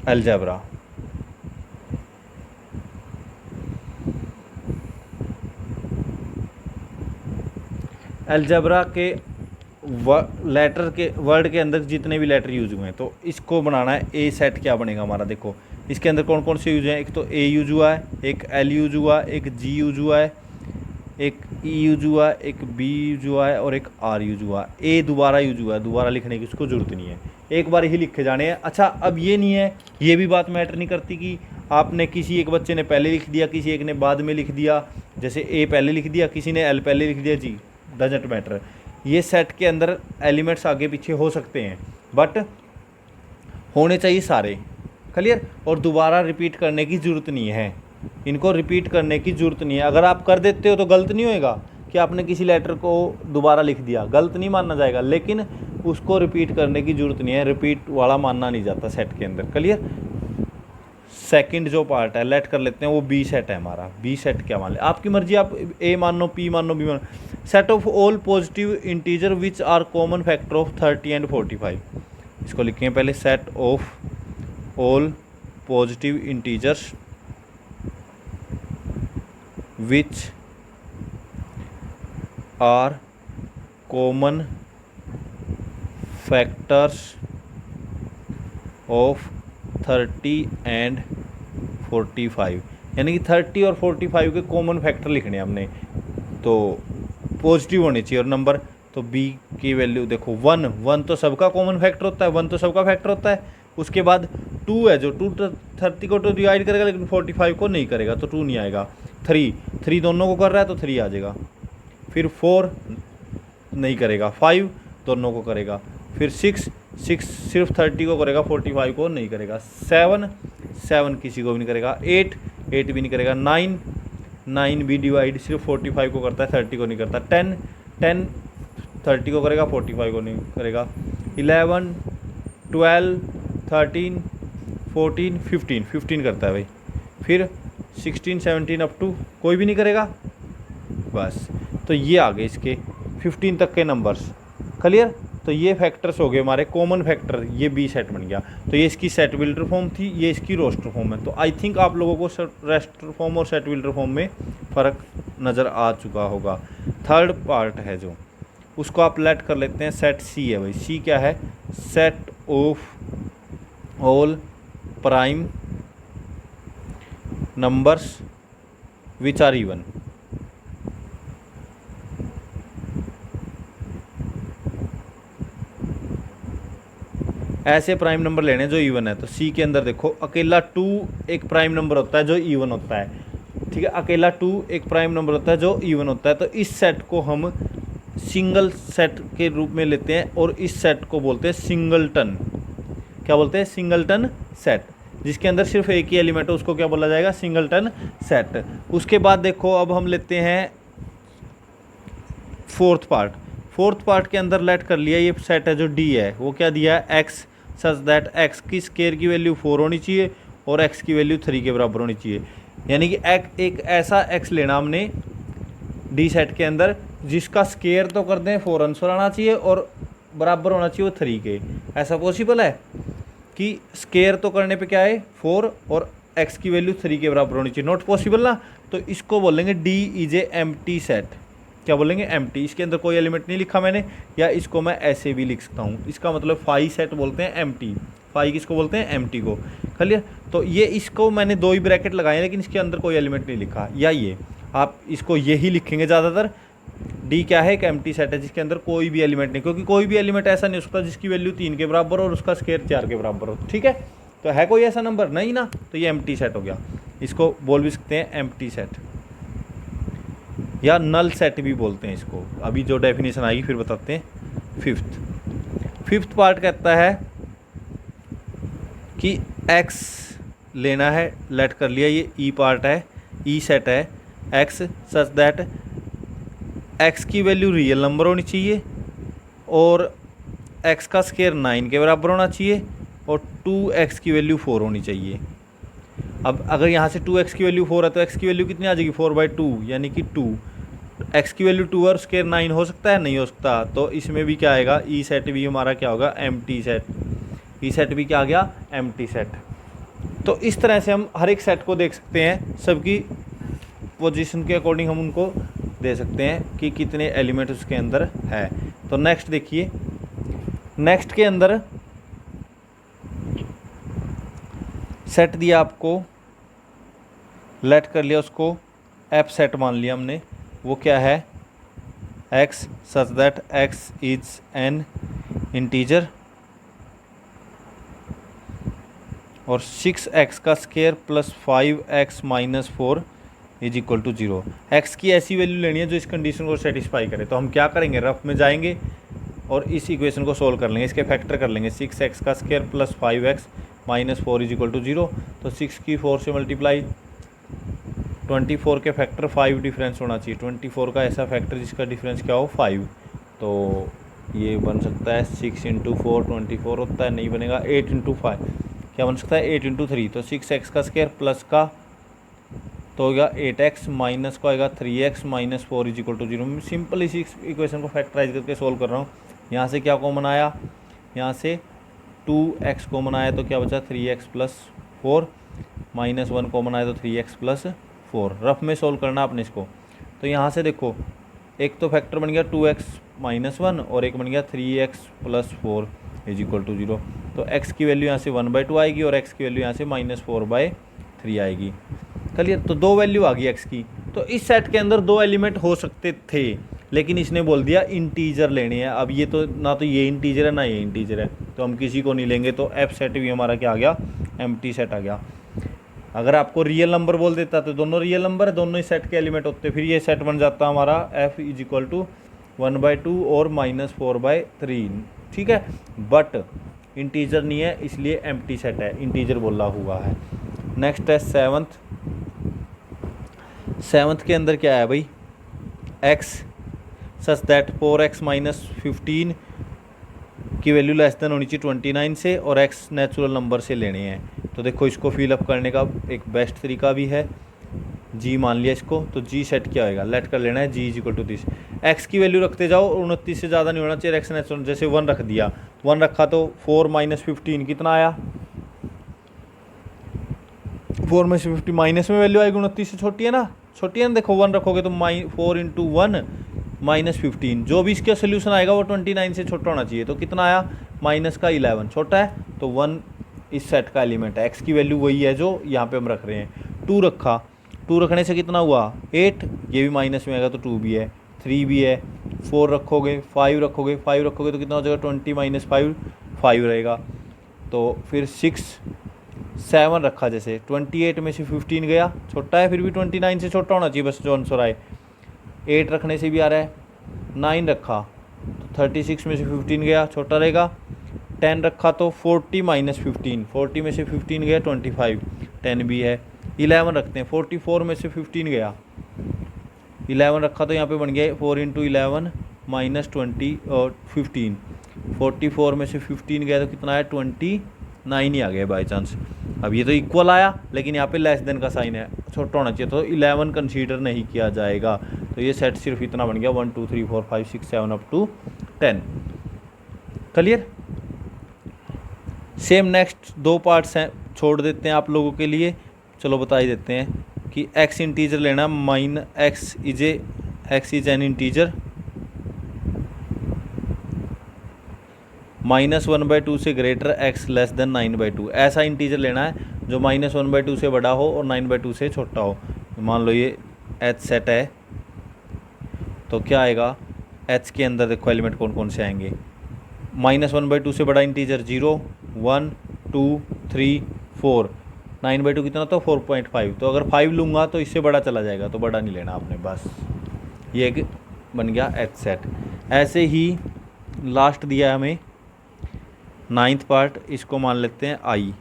algebra. Algebra के लेटर के वर्ड के अंदर जितने भी लेटर यूज हुए हैं, तो इसको बनाना है। ए सेट क्या बनेगा हमारा, देखो इसके अंदर कौन कौन से यूज हैं। एक तो ए यूज हुआ है, एक एल यूज हुआ, एक जी यूज हुआ है, एक ई यूज हुआ, एक बी यूज हुआ है और एक आर यूज हुआ। ए दोबारा यूज हुआ है, दोबारा लिखने की उसको जरूरत नहीं है, एक बार ही लिखे जाने हैं। अच्छा, अब ये नहीं है, ये भी बात मैटर नहीं करती कि आपने किसी एक बच्चे ने पहले लिख दिया, किसी एक ने बाद में लिख दिया, जैसे ए पहले लिख दिया, किसी ने एल पहले लिख दिया, जी डजेंट मैटर। ये सेट के अंदर एलिमेंट्स आगे पीछे हो सकते हैं, बट होने चाहिए सारे। क्लियर? और दोबारा रिपीट करने की ज़रूरत नहीं है, इनको रिपीट करने की ज़रूरत नहीं है। अगर आप कर देते हो तो गलत नहीं होएगा कि आपने किसी लेटर को दोबारा लिख दिया, गलत नहीं माना जाएगा, लेकिन उसको रिपीट करने की ज़रूरत नहीं है, रिपीट वाला मानना नहीं जाता सेट के अंदर। क्लियर? सेकंड जो पार्ट है लेट कर लेते हैं, वो बी सेट है हमारा। बी सेट क्या मान ले, आपकी मर्जी, आप ए मान लो, पी मान लो, बी मान लो। Set of all positive integer which are common factor of 30 and 45। इसको लिखें पहले, set of all positive integers which are common factors of 30 and 45, यानी कि 30 और 45 के कॉमन फैक्टर लिखने हैं हमने, तो पॉजिटिव होने चाहिए। और नंबर तो बी की वैल्यू देखो 1 तो सबका कॉमन फैक्टर होता है, 1 तो सबका फैक्टर होता है। उसके बाद 2 है जो 2 30 को तो डिवाइड करेगा, लेकिन 45 को नहीं करेगा, तो 2 नहीं आएगा। 3 दोनों को कर रहा है तो 3 आ जाएगा। फिर 4 नहीं करेगा, 5 दोनों को करेगा। फिर 6 सिर्फ 30 को करेगा, 45 को नहीं करेगा। 7 किसी को भी नहीं करेगा। 8 भी नहीं करेगा। 9 भी डिवाइड सिर्फ 45 को करता है, 30 को नहीं करता। 10 30 को करेगा, 45 को नहीं करेगा। 11 12 13 14 15 करता है भाई। फिर 16 17 अप टू कोई भी नहीं करेगा, बस। तो ये आ गए इसके 15 तक के नंबर्स। क्लियर? तो तो ये फैक्टर्स हो गए हमारे कॉमन फैक्टर, ये बी सेट बन गया। तो ये इसकी सेट बिल्डर फॉर्म थी, ये इसकी रोस्टर फॉर्म है। तो आई थिंक आप लोगों को रोस्टर फॉर्म और सेट बिल्डर फॉर्म में फ़र्क नज़र आ चुका होगा। थर्ड पार्ट है जो, उसको आप लेट कर लेते हैं सेट सी है भाई। सी क्या है? Set of all prime numbers which are even. ऐसे प्राइम नंबर लेने जो इवन है। तो सी के अंदर देखो, अकेला 2 एक प्राइम नंबर होता है जो इवन होता है, ठीक है। अकेला 2 एक प्राइम नंबर होता है जो इवन होता है। तो इस सेट को हम सिंगल सेट के रूप में लेते हैं और इस सेट को बोलते हैं सिंगलटन। क्या बोलते हैं? Singleton set. जिसके अंदर सिर्फ एक ही एलिमेंट है उसको क्या बोला जाएगा? Singleton set. उसके बाद देखो अब हम लेते हैं फोर्थ पार्ट। फोर्थ पार्ट के अंदर लेट कर लिया ये सेट है जो डी है, वो क्या दिया है? एक्स सच दैट एक्स की स्केयर की वैल्यू 4 होनी चाहिए और एक्स की वैल्यू 3 के बराबर होनी चाहिए। यानी कि एक ऐसा एक्स लेना हमने डी सेट के अंदर जिसका स्केयर तो कर दें 4 आंसर आना चाहिए और बराबर होना चाहिए वो 3 के। ऐसा पॉसिबल है कि स्केयर तो करने पे क्या है 4 और एक्स की वैल्यू 3 के बराबर होनी चाहिए? नॉट पॉसिबल ना। तो इसको बोलेंगे D is A empty set. क्या बोलेंगे? एम्प्टी। इसके अंदर कोई एलिमेंट नहीं लिखा मैंने, या इसको मैं ऐसे भी लिख सकता हूँ। इसका मतलब फाई सेट बोलते हैं एम्प्टी। फाई किसको बोलते हैं? एम्प्टी को। क्लियर? तो ये इसको मैंने 2 ही ब्रैकेट लगाए हैं लेकिन इसके अंदर कोई एलिमेंट नहीं लिखा, या ये आप इसको यही लिखेंगे ज़्यादातर। डी क्या है? एक एम्प्टी सेट है जिसके अंदर कोई भी एलिमेंट नहीं, क्योंकि कोई भी एलिमेंट ऐसा नहीं हो सकता जिसकी वैल्यू 3 के बराबर और उसका स्केयर 4 के बराबर हो। ठीक है, तो है कोई ऐसा नंबर? नहीं ना। तो ये एम्प्टी सेट हो गया। इसको बोल भी सकते हैं एम्प्टी सेट या नल सेट भी बोलते हैं इसको। अभी जो डेफिनेशन आएगी फिर बताते हैं। फिफ्थ पार्ट कहता है कि x लेना है, लेट कर लिया, ये ई पार्ट है, ई सेट है। x सच दैट x की वैल्यू रियल नंबर होनी चाहिए और x का स्केयर 9 के बराबर होना चाहिए और 2x की वैल्यू 4 होनी चाहिए। अब अगर यहाँ से 2x की वैल्यू 4 है तो x की वैल्यू कितनी आ जाएगी? 4/2 यानी कि 2। x की वैल्यू 2 और स्केयर 9 हो सकता है? नहीं हो सकता। तो इसमें भी क्या आएगा? ई सेट भी हमारा क्या होगा? Empty set. ई सेट भी क्या आ गया? Empty set. तो इस तरह से हम हर एक सेट को देख सकते हैं, सबकी पोजीशन के अकॉर्डिंग हम उनको दे सकते हैं कि कितने एलिमेंट उसके अंदर है। तो नेक्स्ट देखिए, नेक्स्ट के अंदर सेट दिया आपको, लेट कर लिया उसको, एफ सेट मान लिया हमने। वो क्या है? x such that x is an integer और 6x का square plus 5x minus 4 is equal to 0। X की ऐसी वैल्यू लेनी है जो इस कंडीशन को सेटिस्फाई करे। तो हम क्या करेंगे? रफ में जाएंगे और इस इक्वेशन को सोल्व कर लेंगे, इसके फैक्टर कर लेंगे। 6x का square plus 5x minus 4 is equal to 0। तो 6 की 4 से मल्टीप्लाई, 24 के फैक्टर 5 डिफरेंस होना चाहिए। 24 का ऐसा फैक्टर जिसका डिफरेंस क्या हो? 5। तो ये बन सकता है 6 × 4 24 होता है, नहीं बनेगा। 8 × 5 क्या बन सकता है? 8 × 3। तो 6x का स्केयर प्लस का तो होगा 8x माइनस का होगा 3x minus 4 is equal to 0। मैं सिंपल इसी इक्वेशन को फैक्टराइज करके सोल्व कर रहा हूँ। यहाँ से क्या कॉमन आया? यहाँ से 2x कॉमन आया तो क्या बचा? 3x प्लस 4 माइनस 1 कॉमन आया तो 3x प्लस 4। रफ में सोल्व करना आपने इसको। तो यहाँ से देखो, एक तो फैक्टर बन गया 2x माइनस 1 और एक बन गया 3x plus 4 is equal to 0। तो x की वैल्यू यहाँ से 1/2 आएगी और x की वैल्यू यहाँ से -4/3 आएगी। क्लियर? तो 2 वैल्यू आ गई x की। तो इस सेट के अंदर 2 एलिमेंट हो सकते थे लेकिन इसने बोल दिया इंटीजर लेने हैं। अब ये तो ना तो ये इंटीजर है ना ये इंटीजर है, तो हम किसी को नहीं लेंगे। तो एफ सेट भी हमारा क्या आ गया? एम्प्टी सेट आ गया। अगर आपको रियल नंबर बोल देता तो दोनों रियल नंबर है, दोनों ही सेट के एलिमेंट होते, फिर ये सेट बन जाता हमारा f इज इक्वल टू 1/2 और -4/3। ठीक है, बट इंटीजर नहीं है इसलिए एम्प्टी सेट है, इंटीजर बोला हुआ है। नेक्स्ट है सेवंथ के अंदर क्या है भाई? x such that 4x minus 15 की वैल्यू लेस देन होनी चाहिए 29 से और x नेचुरल नंबर से लेने हैं। तो देखो इसको फिलअप करने का एक बेस्ट तरीका भी है। जी मान लिया इसको, तो जी सेट क्या होएगा, लेट कर लेना है G is equal to this. X की वैल्यू रखते जाओ, 29 से ज़्यादा नहीं होना चाहिए एक्स नेचुरल, जैसे 1 रख दिया, 1 रखा तो 4 माइनस 15 कितना आया, 4 में से 50 माइनस में वैल्यू आएगी 29 से छोटी है ना, छोटी है ना, देखो 1 रखोगे तो 4 इंटू 1 माइनस 15, जो भी इसका सोल्यूशन आएगा वो 29 से छोटा होना चाहिए, तो कितना आया माइनस का 11, छोटा है तो 1 इस सेट का एलिमेंट है, एक्स की वैल्यू वही है जो यहाँ पे हम रख रहे हैं। 2 रखा, 2 रखने से कितना हुआ 8, ये भी माइनस में आएगा तो 2 भी है, 3 भी है, 4 रखोगे, 5 रखोगे, 5 रखोगे तो कितना हो जाएगा 20 माइनस 5 5 रहेगा, तो फिर 6 7 रखा, जैसे 28 में से 15 गया, छोटा है फिर भी 29 से छोटा होना चाहिए बस जो आंसर आए। 8 रखने से भी आ रहा है, 9 रखा तो 36 में से 15 गया, छोटा रहेगा। 10 रखा तो 40 माइनस 15, 40 में से 15 गया 25, 10 भी है। 11 रखते हैं, 44 में से 15 गया, 11 रखा तो यहाँ पे बन गया 4 इंटू 11 माइनस 20 और 15, 44 में से 15 गया तो कितना आया 29 ही आ गया बाई चांस। अब ये तो इक्वल आया लेकिन यहाँ पे लेस देन का साइन है, छोटा होना चाहिए, तो 11 कंसीडर नहीं किया जाएगा, तो ये सेट सिर्फ इतना बन गया 1 2 3 4 5 6 7 up to 10। Clear. Same next 2 parts हैं, छोड़ देते हैं आप लोगों के लिए, चलो बता ही देते हैं कि एक्स इंटीजर लेना, एक्स इज एन इंटीजर -1/2 से ग्रेटर एक्स लेस देन 9/2, ऐसा इंटीजर लेना है जो -1/2 से बड़ा हो और 9/2 से छोटा हो। मान लो ये एच सेट है, तो क्या आएगा एच के अंदर देखो एलिमेंट कौन कौन से आएंगे, -1/2 से बड़ा इंटीजर 0 1 2 3 4, 9/2 कितना तो 4.5, तो अगर 5 लूँगा तो इससे बड़ा चला जाएगा, तो बड़ा नहीं लेना आपने, बस ये एक बन गया एच सेट। ऐसे ही लास्ट दिया है हमें 9th पार्ट, इसको मान लेते हैं आई,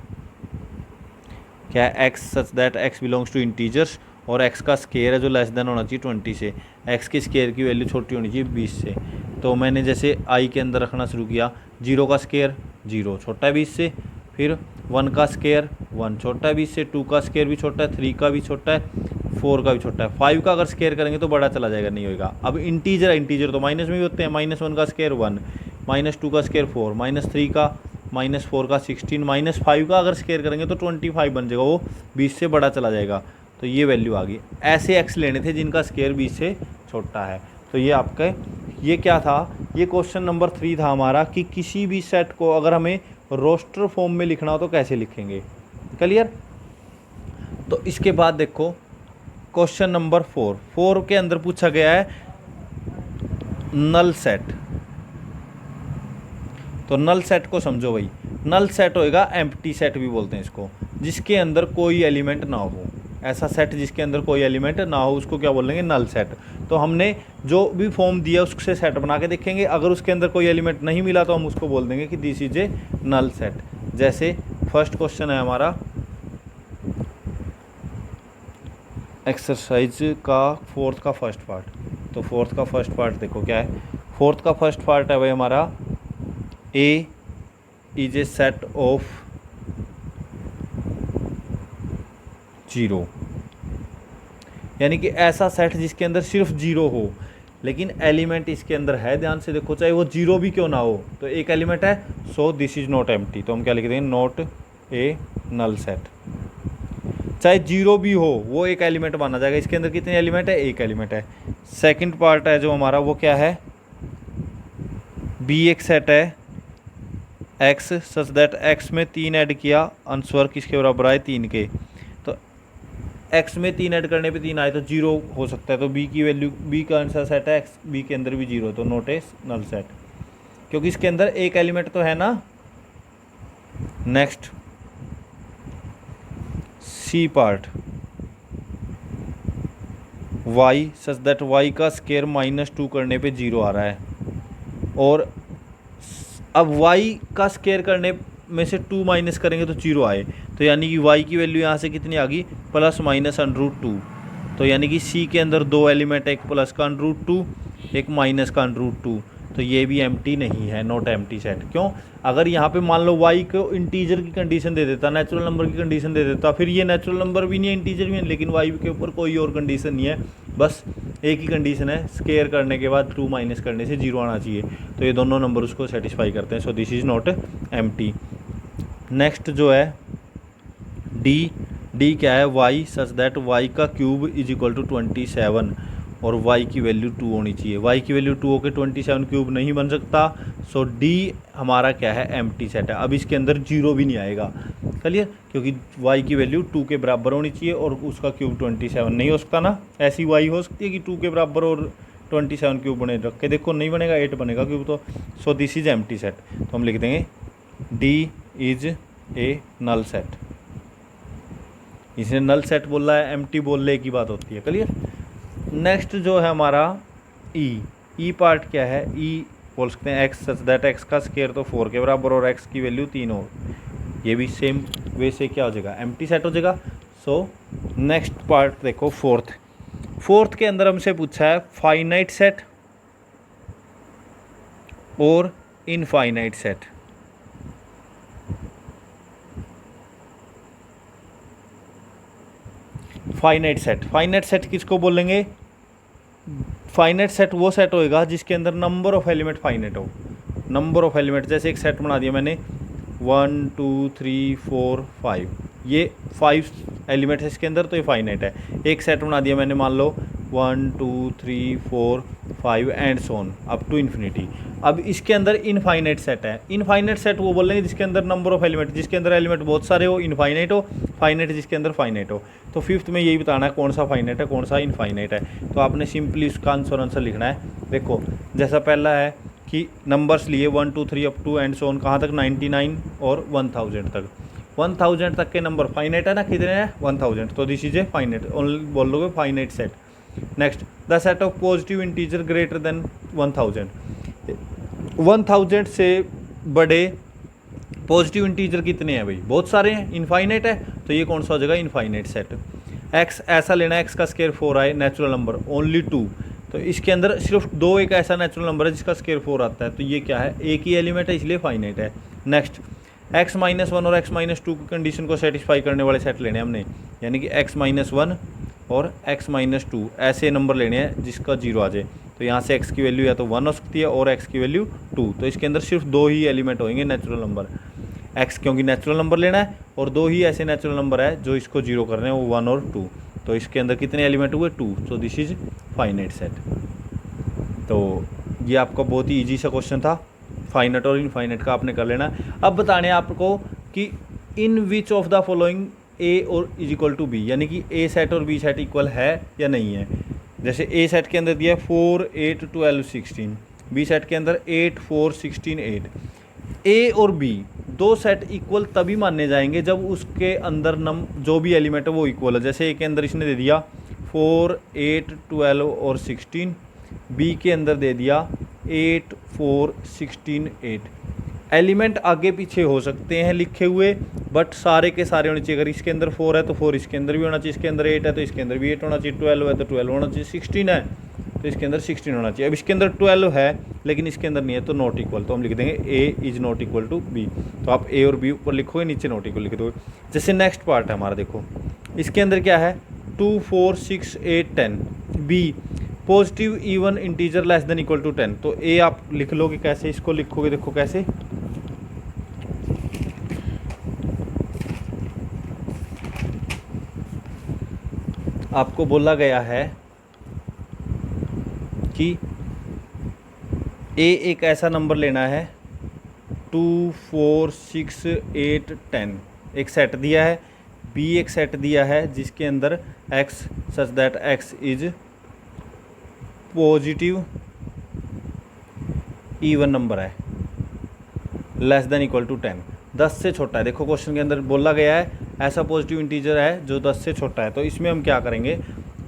क्या है x such that x belongs to integers, और एक्स का स्केयर है जो लेस देन होना चाहिए 20 से, एक्स के स्केयर की वैल्यू छोटी होनी चाहिए 20 से। तो मैंने जैसे आई के अंदर रखना शुरू किया, 0 का स्केयर 0 छोटा है 20 से, फिर 1 का स्केयर 1 छोटा है 20 से, 2 का स्केयर भी छोटा है, 3 का भी छोटा है, 4 का भी छोटा है, 5 का अगर स्केयर करेंगे तो बड़ा चला जाएगा, नहीं होगा। अब इंटीजर तो माइनस में भी होते हैं, -1 का स्केयर 1, -2 का स्केयर 4, -3 का, -4 का 16, -5 का अगर स्केयर करेंगे तो 25 बन जाएगा, वो 20 से बड़ा चला जाएगा, तो ये वैल्यू आ गई। ऐसे एक्स लेने थे जिनका स्केयर 20 से छोटा है। तो ये आपका ये क्या था, ये क्वेश्चन नंबर 3 था हमारा कि किसी भी सेट को अगर हमें रोस्टर फॉर्म में लिखना हो तो कैसे लिखेंगे। क्लियर। तो इसके बाद देखो क्वेश्चन नंबर 4 के अंदर पूछा गया है नल सेट। तो नल सेट को समझो भाई, नल सेट होएगा, एम्प्टी सेट भी बोलते हैं इसको, जिसके अंदर कोई एलिमेंट ना हो, ऐसा सेट जिसके अंदर कोई एलिमेंट ना हो उसको क्या बोलेंगे, नल सेट। तो हमने जो भी फॉर्म दिया उससे सेट बना के देखेंगे, अगर उसके अंदर कोई एलिमेंट नहीं मिला तो हम उसको बोल देंगे कि this is a null set. जैसे फर्स्ट क्वेश्चन है हमारा एक्सरसाइज का 4th का फर्स्ट पार्ट। तो 4th का फर्स्ट पार्ट देखो क्या है, 4th का फर्स्ट पार्ट है भाई हमारा ए इज ए सेट ऑफ 0, यानी कि ऐसा सेट जिसके अंदर सिर्फ 0 हो लेकिन एलिमेंट इसके अंदर है, ध्यान से देखो, चाहे वो 0 भी क्यों ना हो, तो एक एलिमेंट है, so this is not empty, तो हम क्या लिख देंगे, नॉट ए नल सेट। चाहे 0 भी हो वो एक एलिमेंट माना जाएगा, इसके अंदर कितने एलिमेंट है, एक एलिमेंट है। सेकंड पार्ट है जो हमारा वो क्या है, बी एक सेट है एक्स सच दैट एक्स में 3 ऐड किया, आंसर किसके बराबर आए, 3 के। तो एक्स में 3 ऐड करने पे 3 आए तो 0 हो सकता है, तो बी की वैल्यू, बी का आंसर सेट है एक्स, बी के अंदर भी 0, तो नॉट ए नल सेट, क्योंकि इसके अंदर एक एलिमेंट तो है ना। Next C part, y such that y का स्केयर -2 करने पे 0 आ रहा है, और अब y का स्केयर करने में से 2 माइनस करेंगे तो 0 आए, तो यानी कि y की वैल्यू यहाँ से कितनी आ गई, +-√2। तो यानी कि c के अंदर 2 एलिमेंट है, एक प्लस का √2 एक माइनस का √2, तो ये भी एम्प्टी नहीं है, नॉट एम्प्टी सेट। क्यों? अगर यहाँ पे मान लो y को इंटीजर की कंडीशन दे देता, नेचुरल नंबर की कंडीशन दे देता, फिर ये नेचुरल नंबर भी नहीं है, इंटीजर भी है, लेकिन y के ऊपर कोई और कंडीशन नहीं है, बस एक ही कंडीशन है, स्केयर करने के बाद 2 माइनस करने से 0 आना चाहिए, तो ये दोनों नंबर उसको सेटिस्फाई करते हैं। So this is not empty. Next जो है डी क्या है? y सच दैट y का क्यूब इज इक्वल टू 27 और y की वैल्यू 2 होनी चाहिए। y की वैल्यू 2 होकर 27 क्यूब नहीं बन सकता। सो डी हमारा क्या है? एम्प्टी सेट है। अब इसके अंदर 0 भी नहीं आएगा, क्लियर, क्योंकि y की वैल्यू 2 के बराबर होनी चाहिए और उसका क्यूब 27 नहीं हो सकता ना। ऐसी y हो सकती है कि 2 के बराबर और 27 क्यूब बने, रख के देखो, नहीं बनेगा, 8 बनेगा क्यूब तो। So this is empty set. तो हम लिख देंगे D is a null set. इसने नल सेट बोला है, एम्प्टी बोलने की बात होती है, क्लियर। नेक्स्ट जो है हमारा ई पार्ट क्या है? ई बोल सकते हैं एक्स सच दैट एक्स का स्केयर तो 4 के बराबर और एक्स की वैल्यू 3 हो। ये भी सेम वे से क्या हो जाएगा? एम्प्टी सेट हो जाएगा। सो नेक्स्ट पार्ट देखो, फोर्थ के अंदर हमसे पूछा है फाइनाइट सेट और इनफाइनाइट सेट। फाइनाइट सेट किसको बोलेंगे? फाइनाइट सेट वो सेट होएगा जिसके अंदर नंबर ऑफ एलिमेंट फाइनाइट हो। नंबर ऑफ एलिमेंट, जैसे एक सेट बना दिया मैंने 1 2 3 4 5, ये 5 एलिमेंट है इसके अंदर, तो ये फाइनाइट है। एक सेट बना दिया मैंने, मान लो 1 2 3 4 5 and so on up to infinity. अब इसके अंदर इनफाइनाइट सेट है। इनफाइनाइट सेट वो बोलेंगे जिसके अंदर नंबर ऑफ एलिमेंट, जिसके अंदर एलिमेंट बहुत सारे हो, इनफाइनाइट हो। फाइनाइट जिसके अंदर फाइनाइट हो। तो फिफ्थ में यही बताना है कौन सा फाइनाइट है, कौन सा इनफाइनाइट है। तो आपने सिंपली उसका आंसर लिखना है। देखो, जैसा पहला है कि नंबर्स लिए 1 2 3 up to and so on, कहाँ तक? 99 और 1000 तक। 1000 तक के नंबर फाइनाइट है ना, कितने हैं? 1000। तो this is a finite, only बोल लोगे finite set. Next, the set of positive integer greater than 1000। 1000 से बड़े पॉजिटिव इंटीजर कितने हैं भाई? बहुत सारे हैं, इनफाइनाइट है, तो ये कौन सा हो जाएगा? Infinite set. एक्स ऐसा लेना है, एक्स का स्केयर 4 आए, नेचुरल नंबर ओनली 2, तो इसके अंदर सिर्फ 2 एक ऐसा नेचुरल नंबर है जिसका स्केयर 4 आता है, तो ये क्या है? एक ही एलिमेंट है, इसलिए फाइनाइट है। नेक्स्ट, x-1 और x-2 की कंडीशन को सेटिस्फाई करने वाले सेट लेने हैं हमने, यानी कि x-1 और x-2 ऐसे नंबर लेने हैं जिसका 0 आ जाए। तो यहाँ से x की वैल्यू या तो 1 हो सकती है और x की वैल्यू 2, तो इसके अंदर सिर्फ 2 ही एलिमेंट होंगे नेचुरल नंबर। x क्योंकि नेचुरल नंबर लेना है और 2 ही ऐसे नेचुरल नंबर है जो इसको 0 करने हैं, वो 1 और 2, तो इसके अंदर कितने एलिमेंट हुए? 2। सो दिस इज फाइनाइट सेट। तो ये आपका बहुत ही ईजी सा क्वेश्चन था, फाइनाइट और इनफाइनाइट का आपने कर लेना। अब बताने हैं आपको कि इन विच ऑफ द फॉलोइंग ए और इज इक्वल टू बी, यानी कि ए सेट और बी सेट इक्वल है या नहीं है। जैसे ए सेट के अंदर दिया 4 8 12 16, बी सेट के अंदर 8 4 16 8। ए और बी दो सेट इक्वल तभी माने जाएंगे जब उसके अंदर जो भी एलिमेंट है वो इक्वल है। जैसे ए के अंदर इसने दे दिया 4 8 12 और 16, बी के अंदर दे दिया 8 4 16 8। एलिमेंट आगे पीछे हो सकते हैं लिखे हुए, बट सारे के सारे होने चाहिए। अगर इसके अंदर 4 है तो 4 इसके अंदर भी होना चाहिए, इसके अंदर 8 है तो इसके अंदर भी 8 होना चाहिए, 12 है तो 12 होना चाहिए, 16 है तो इसके अंदर 16 होना चाहिए। अब इसके अंदर 12 है लेकिन इसके अंदर नहीं है, तो नॉट इक्वल, तो हम लिख देंगे A is not equal to B. तो आप ए और बी ऊपर लिखोगे, नीचे नॉट इक्वल लिख दोगे। जैसे नेक्स्ट पार्ट है हमारा, देखो इसके अंदर क्या है 2 4 6 8 10, B positive even integer less than equal to 10। तो ए आप लिख लोगे कैसे, इसको लिखोगे, देखो कैसे, आपको बोला गया है कि ए एक ऐसा नंबर लेना है 2 4 6 8 10, एक सेट दिया है, बी एक सेट दिया है जिसके अंदर x such that x is positive even number है लेस देन इक्वल टू 10, 10 से छोटा है। देखो क्वेश्चन के अंदर बोला गया है ऐसा पॉजिटिव इंटीजर है जो 10 से छोटा है। तो इसमें हम क्या करेंगे,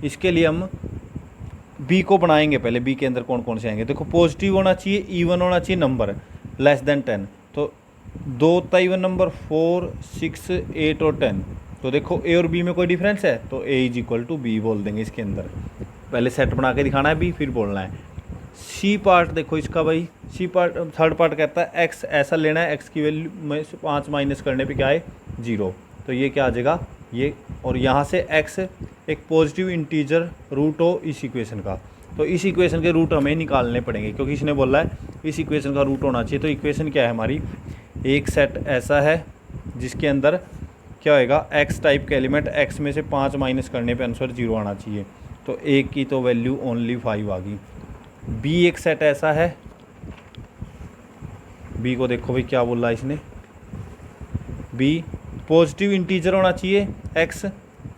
इसके लिए हम बी को बनाएंगे पहले। बी के अंदर कौन कौन से आएंगे, देखो पॉजिटिव होना चाहिए, इवन होना चाहिए नंबर लेस देन 10, तो 2 इवन नंबर 4 6 8 और 10। तो देखो ए और बी में कोई डिफरेंस है, तो ए इज इक्वल टू बी बोल देंगे इसके अंदर। पहले सेट बना के दिखाना है बी, फिर बोलना है। सी पार्ट देखो इसका भाई, सी पार्ट थर्ड पार्ट कहता है एक्स ऐसा लेना है, एक्स की वैल्यू में से 5 माइनस करने पे क्या है 0, तो ये क्या आ जाएगा ये। और यहाँ से एक्स एक पॉजिटिव इंटीजर रूट हो इस इक्वेशन का, तो इस इक्वेशन के रूट हमें निकालने पड़ेंगे क्योंकि इसने बोला है इस इक्वेशन का रूट होना चाहिए। तो इक्वेशन क्या है हमारी, एक सेट ऐसा है जिसके अंदर क्या होएगा एक्स टाइप के एलिमेंट, एक्स में से 5 माइनस करने पे आंसर 0 आना चाहिए, तो एक की तो वैल्यू ओनली 5 आ गई। बी एक सेट ऐसा है, बी को देखो भाई क्या बोला इसने, बी पॉजिटिव इंटीजर होना चाहिए x,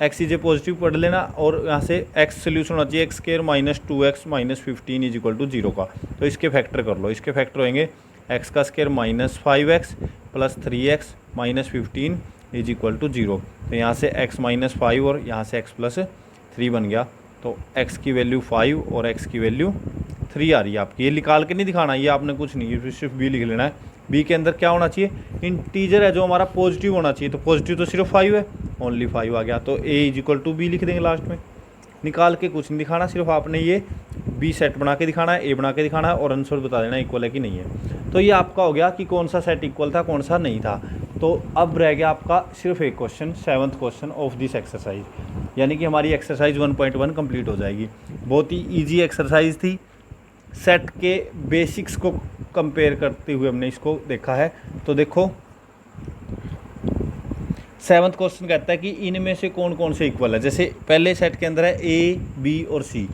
x is a positive पढ़ लेना, और यहाँ से एक्स सोल्यूशन होना चाहिए x square minus 2x minus 15 is equal to 0 का। तो इसके फैक्टर कर लो, इसके फैक्टर होंगे एक्स का square minus 5x plus 3x minus 15 is equal to 0। तो यहाँ से x माइनस 5 और यहाँ से x प्लस 3 बन गया, तो x की वैल्यू 5 और x की वैल्यू 3 आ रही है आपकी। ये निकाल के नहीं दिखाना, ये आपने कुछ नहीं, सिर्फ बी लिख लेना है। बी के अंदर क्या होना चाहिए, इंटीजर है जो हमारा पॉजिटिव होना चाहिए, तो पॉजिटिव तो सिर्फ 5 है, ओनली 5 आ गया, तो a is equal to b लिख देंगे लास्ट में। निकाल के कुछ नहीं दिखाना, सिर्फ आपने ये बी सेट बना के दिखाना है, ए बना के दिखाना है और आंसर बता देना इक्वल है कि नहीं है। तो ये आपका हो गया कि कौन सा सेट इक्वल था कौन सा नहीं था। तो अब रह गया आपका सिर्फ एक question, 7th question of this exercise, यानी कि हमारी एक्सरसाइज 1.1 कंप्लीट हो जाएगी। बहुत ही ईजी एक्सरसाइज थी, सेट के बेसिक्स को कंपेयर करते हुए हमने इसको देखा है। तो देखो 7th क्वेश्चन कहता है कि इनमें से कौन कौन से इक्वल है। जैसे पहले सेट के अंदर है ए बी और सी,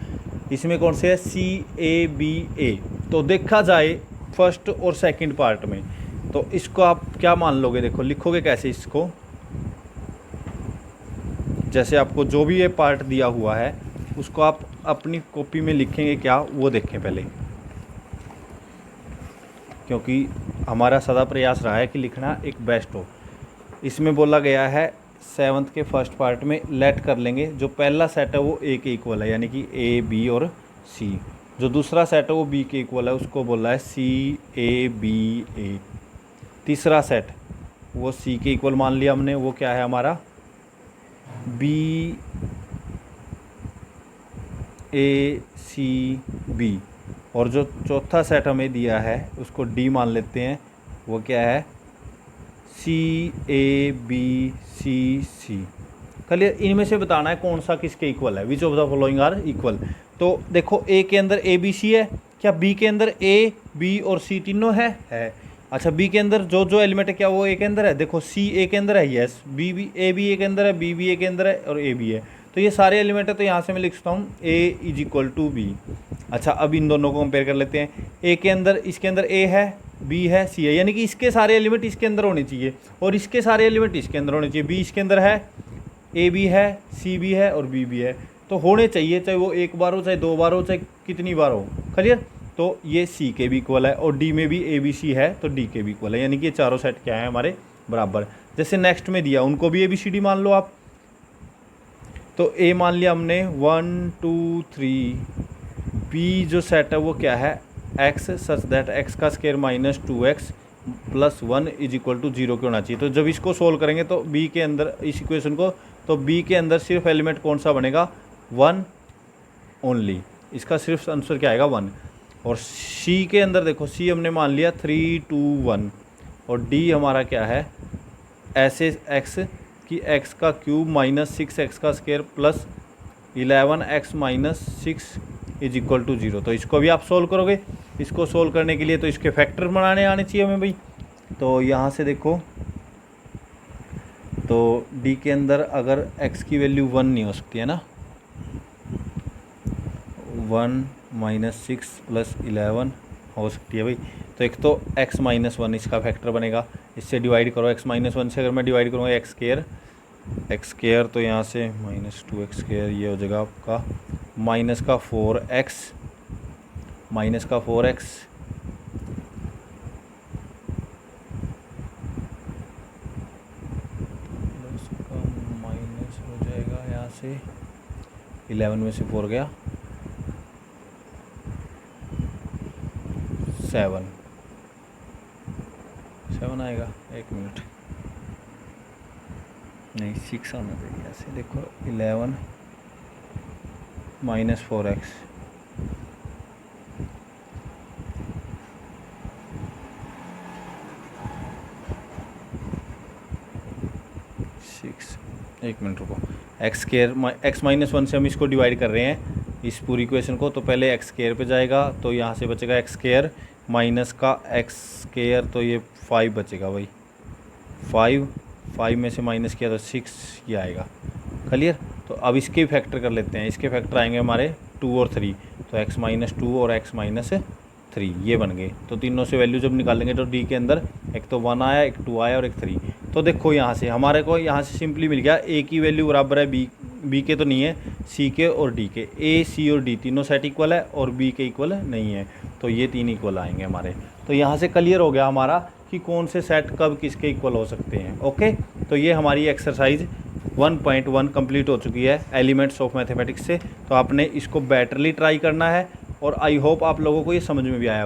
इसमें कौन से है सी ए बी ए। तो देखा जाए फर्स्ट और सेकंड पार्ट में, तो इसको आप क्या मान लोगे, देखो लिखोगे कैसे इसको, जैसे आपको जो भी ये पार्ट दिया हुआ है उसको आप अपनी कॉपी में लिखेंगे क्या, वो देखें पहले, क्योंकि हमारा सदा प्रयास रहा है कि लिखना एक बेस्ट हो। इसमें बोला गया है 7th के फर्स्ट पार्ट में लेट कर लेंगे, जो पहला सेट है वो ए के इक्वल है, यानी कि ए बी और सी। जो दूसरा सेट है वो बी के इक्वल है, उसको बोला है सी ए बी ए। तीसरा सेट वो सी के इक्वल मान लिया हमने, वो क्या है हमारा बी ए सी बी। और जो चौथा सेट हमें दिया है उसको डी मान लेते हैं, वो क्या है सी A B C C. Clear, इनमें से बताना है कौन सा किसके इक्वल है, which of the following are equal. तो देखो ए के अंदर ए बी सी है, क्या बी के अंदर ए बी और सी तीनों है? अच्छा, बी के अंदर जो जो एलिमेंट है क्या वो ए के अंदर है? देखो सी ए के अंदर है, यस, बी भी ए बी ए के अंदर है, बी भी ए के अंदर है और ए भी है, तो ये सारे एलिमेंट है। तो यहाँ से मैं लिख सकता हूँ ए इज इक्वल टू बी। अच्छा, अब इन दोनों को कंपेयर कर लेते हैं। ए के अंदर, इसके अंदर ए है, बी है, सी है, यानी कि इसके सारे एलिमेंट इसके अंदर होने चाहिए और इसके सारे एलिमेंट इसके अंदर होने चाहिए। बी इसके अंदर है, ए भी है, सी भी है और बी भी है, तो होने चाहिए, चाहे वो एक बार हो, चाहे दो बार हो, चाहे कितनी बार हो। क्लियर, तो ये सी के भी इक्वल है और डी में भी ए बी सी है तो डी के भी इक्वल है, यानी कि ये चारों सेट क्या है हमारे बराबर। जैसे नेक्स्ट में दिया उनको भी ए बी सी डी मान लो आप, तो ए मान लिया हमने 1 2 3। बी जो सेट है वो क्या है एक्स सच दैट एक्स का square minus 2x plus 1 is equal to 0 के होना चाहिए। तो जब इसको सोल्व करेंगे तो बी के अंदर इस इक्वेशन को, तो बी के अंदर सिर्फ एलिमेंट कौन सा बनेगा 1 ओनली, इसका सिर्फ आंसर क्या आएगा 1। और सी के अंदर देखो, सी हमने मान लिया 3 2 1 और डी हमारा क्या है ऐसे एक्स कि एक्स का क्यूब माइनस 6x का square plus 11x minus 6 is equal to 0। तो इसको भी आप सोल्व करोगे, इसको सोल्व करने के लिए तो इसके फैक्टर बनाने आने चाहिए हमें भाई। तो यहाँ से देखो, तो डी के अंदर अगर x की वैल्यू 1 नहीं हो सकती है ना, 1 माइनस 6 प्लस 11 हो सकती है भाई, तो एक तो x माइनस 1 इसका फैक्टर बनेगा, इससे डिवाइड करो, x माइनस 1 से अगर मैं डिवाइड करूँगा एक्स स्क्वायर, तो यहाँ से माइनस 2x स्क्वायर, ये हो जाएगा आपका माइनस का 4x, माइनस का 4x प्लस का माइनस हो जाएगा यहाँ से 11 में से 4 गया 7 आएगा, एक मिनट, नहीं 6 आना चाहिए। ऐसे देखो 11 माइनस 4x 6, एक मिनट रुको, एक्स स्केयर एक्स माइनस 1 से हम इसको डिवाइड कर रहे हैं इस पूरी इक्वेशन को, तो पहले एक्स स्केयर पे जाएगा, तो यहाँ से बचेगा एक्स स्केयर माइनस का एक्स स्केयर, तो ये 5 बचेगा भाई, 5 में से माइनस किया तो 6 ये आएगा। क्लियर। तो अब इसके फैक्टर कर लेते हैं, इसके फैक्टर आएंगे हमारे 2 और 3, तो x माइनस 2 और x माइनस 3 ये बन गए। तो तीनों से वैल्यू जब निकालेंगे तो d के अंदर एक तो 1 आया, एक 2 आया और एक 3। तो देखो यहाँ से हमारे को यहाँ से सिंपली मिल गया a की वैल्यू बराबर है b के तो नहीं है, c के और d के। a c और d तीनों सेट इक्वल है और b के इक्वल नहीं है, तो ये 3 इक्वल आएंगे हमारे। तो यहाँ से क्लियर हो गया हमारा कि कौन से सेट कब किसके इक्वल हो सकते हैं। ओके, तो ये हमारी एक्सरसाइज 1.1 कंप्लीट हो चुकी है एलिमेंट्स ऑफ मैथमेटिक्स से। तो आपने इसको बेटरली ट्राई करना है और आई होप आप लोगों को ये समझ में भी आया।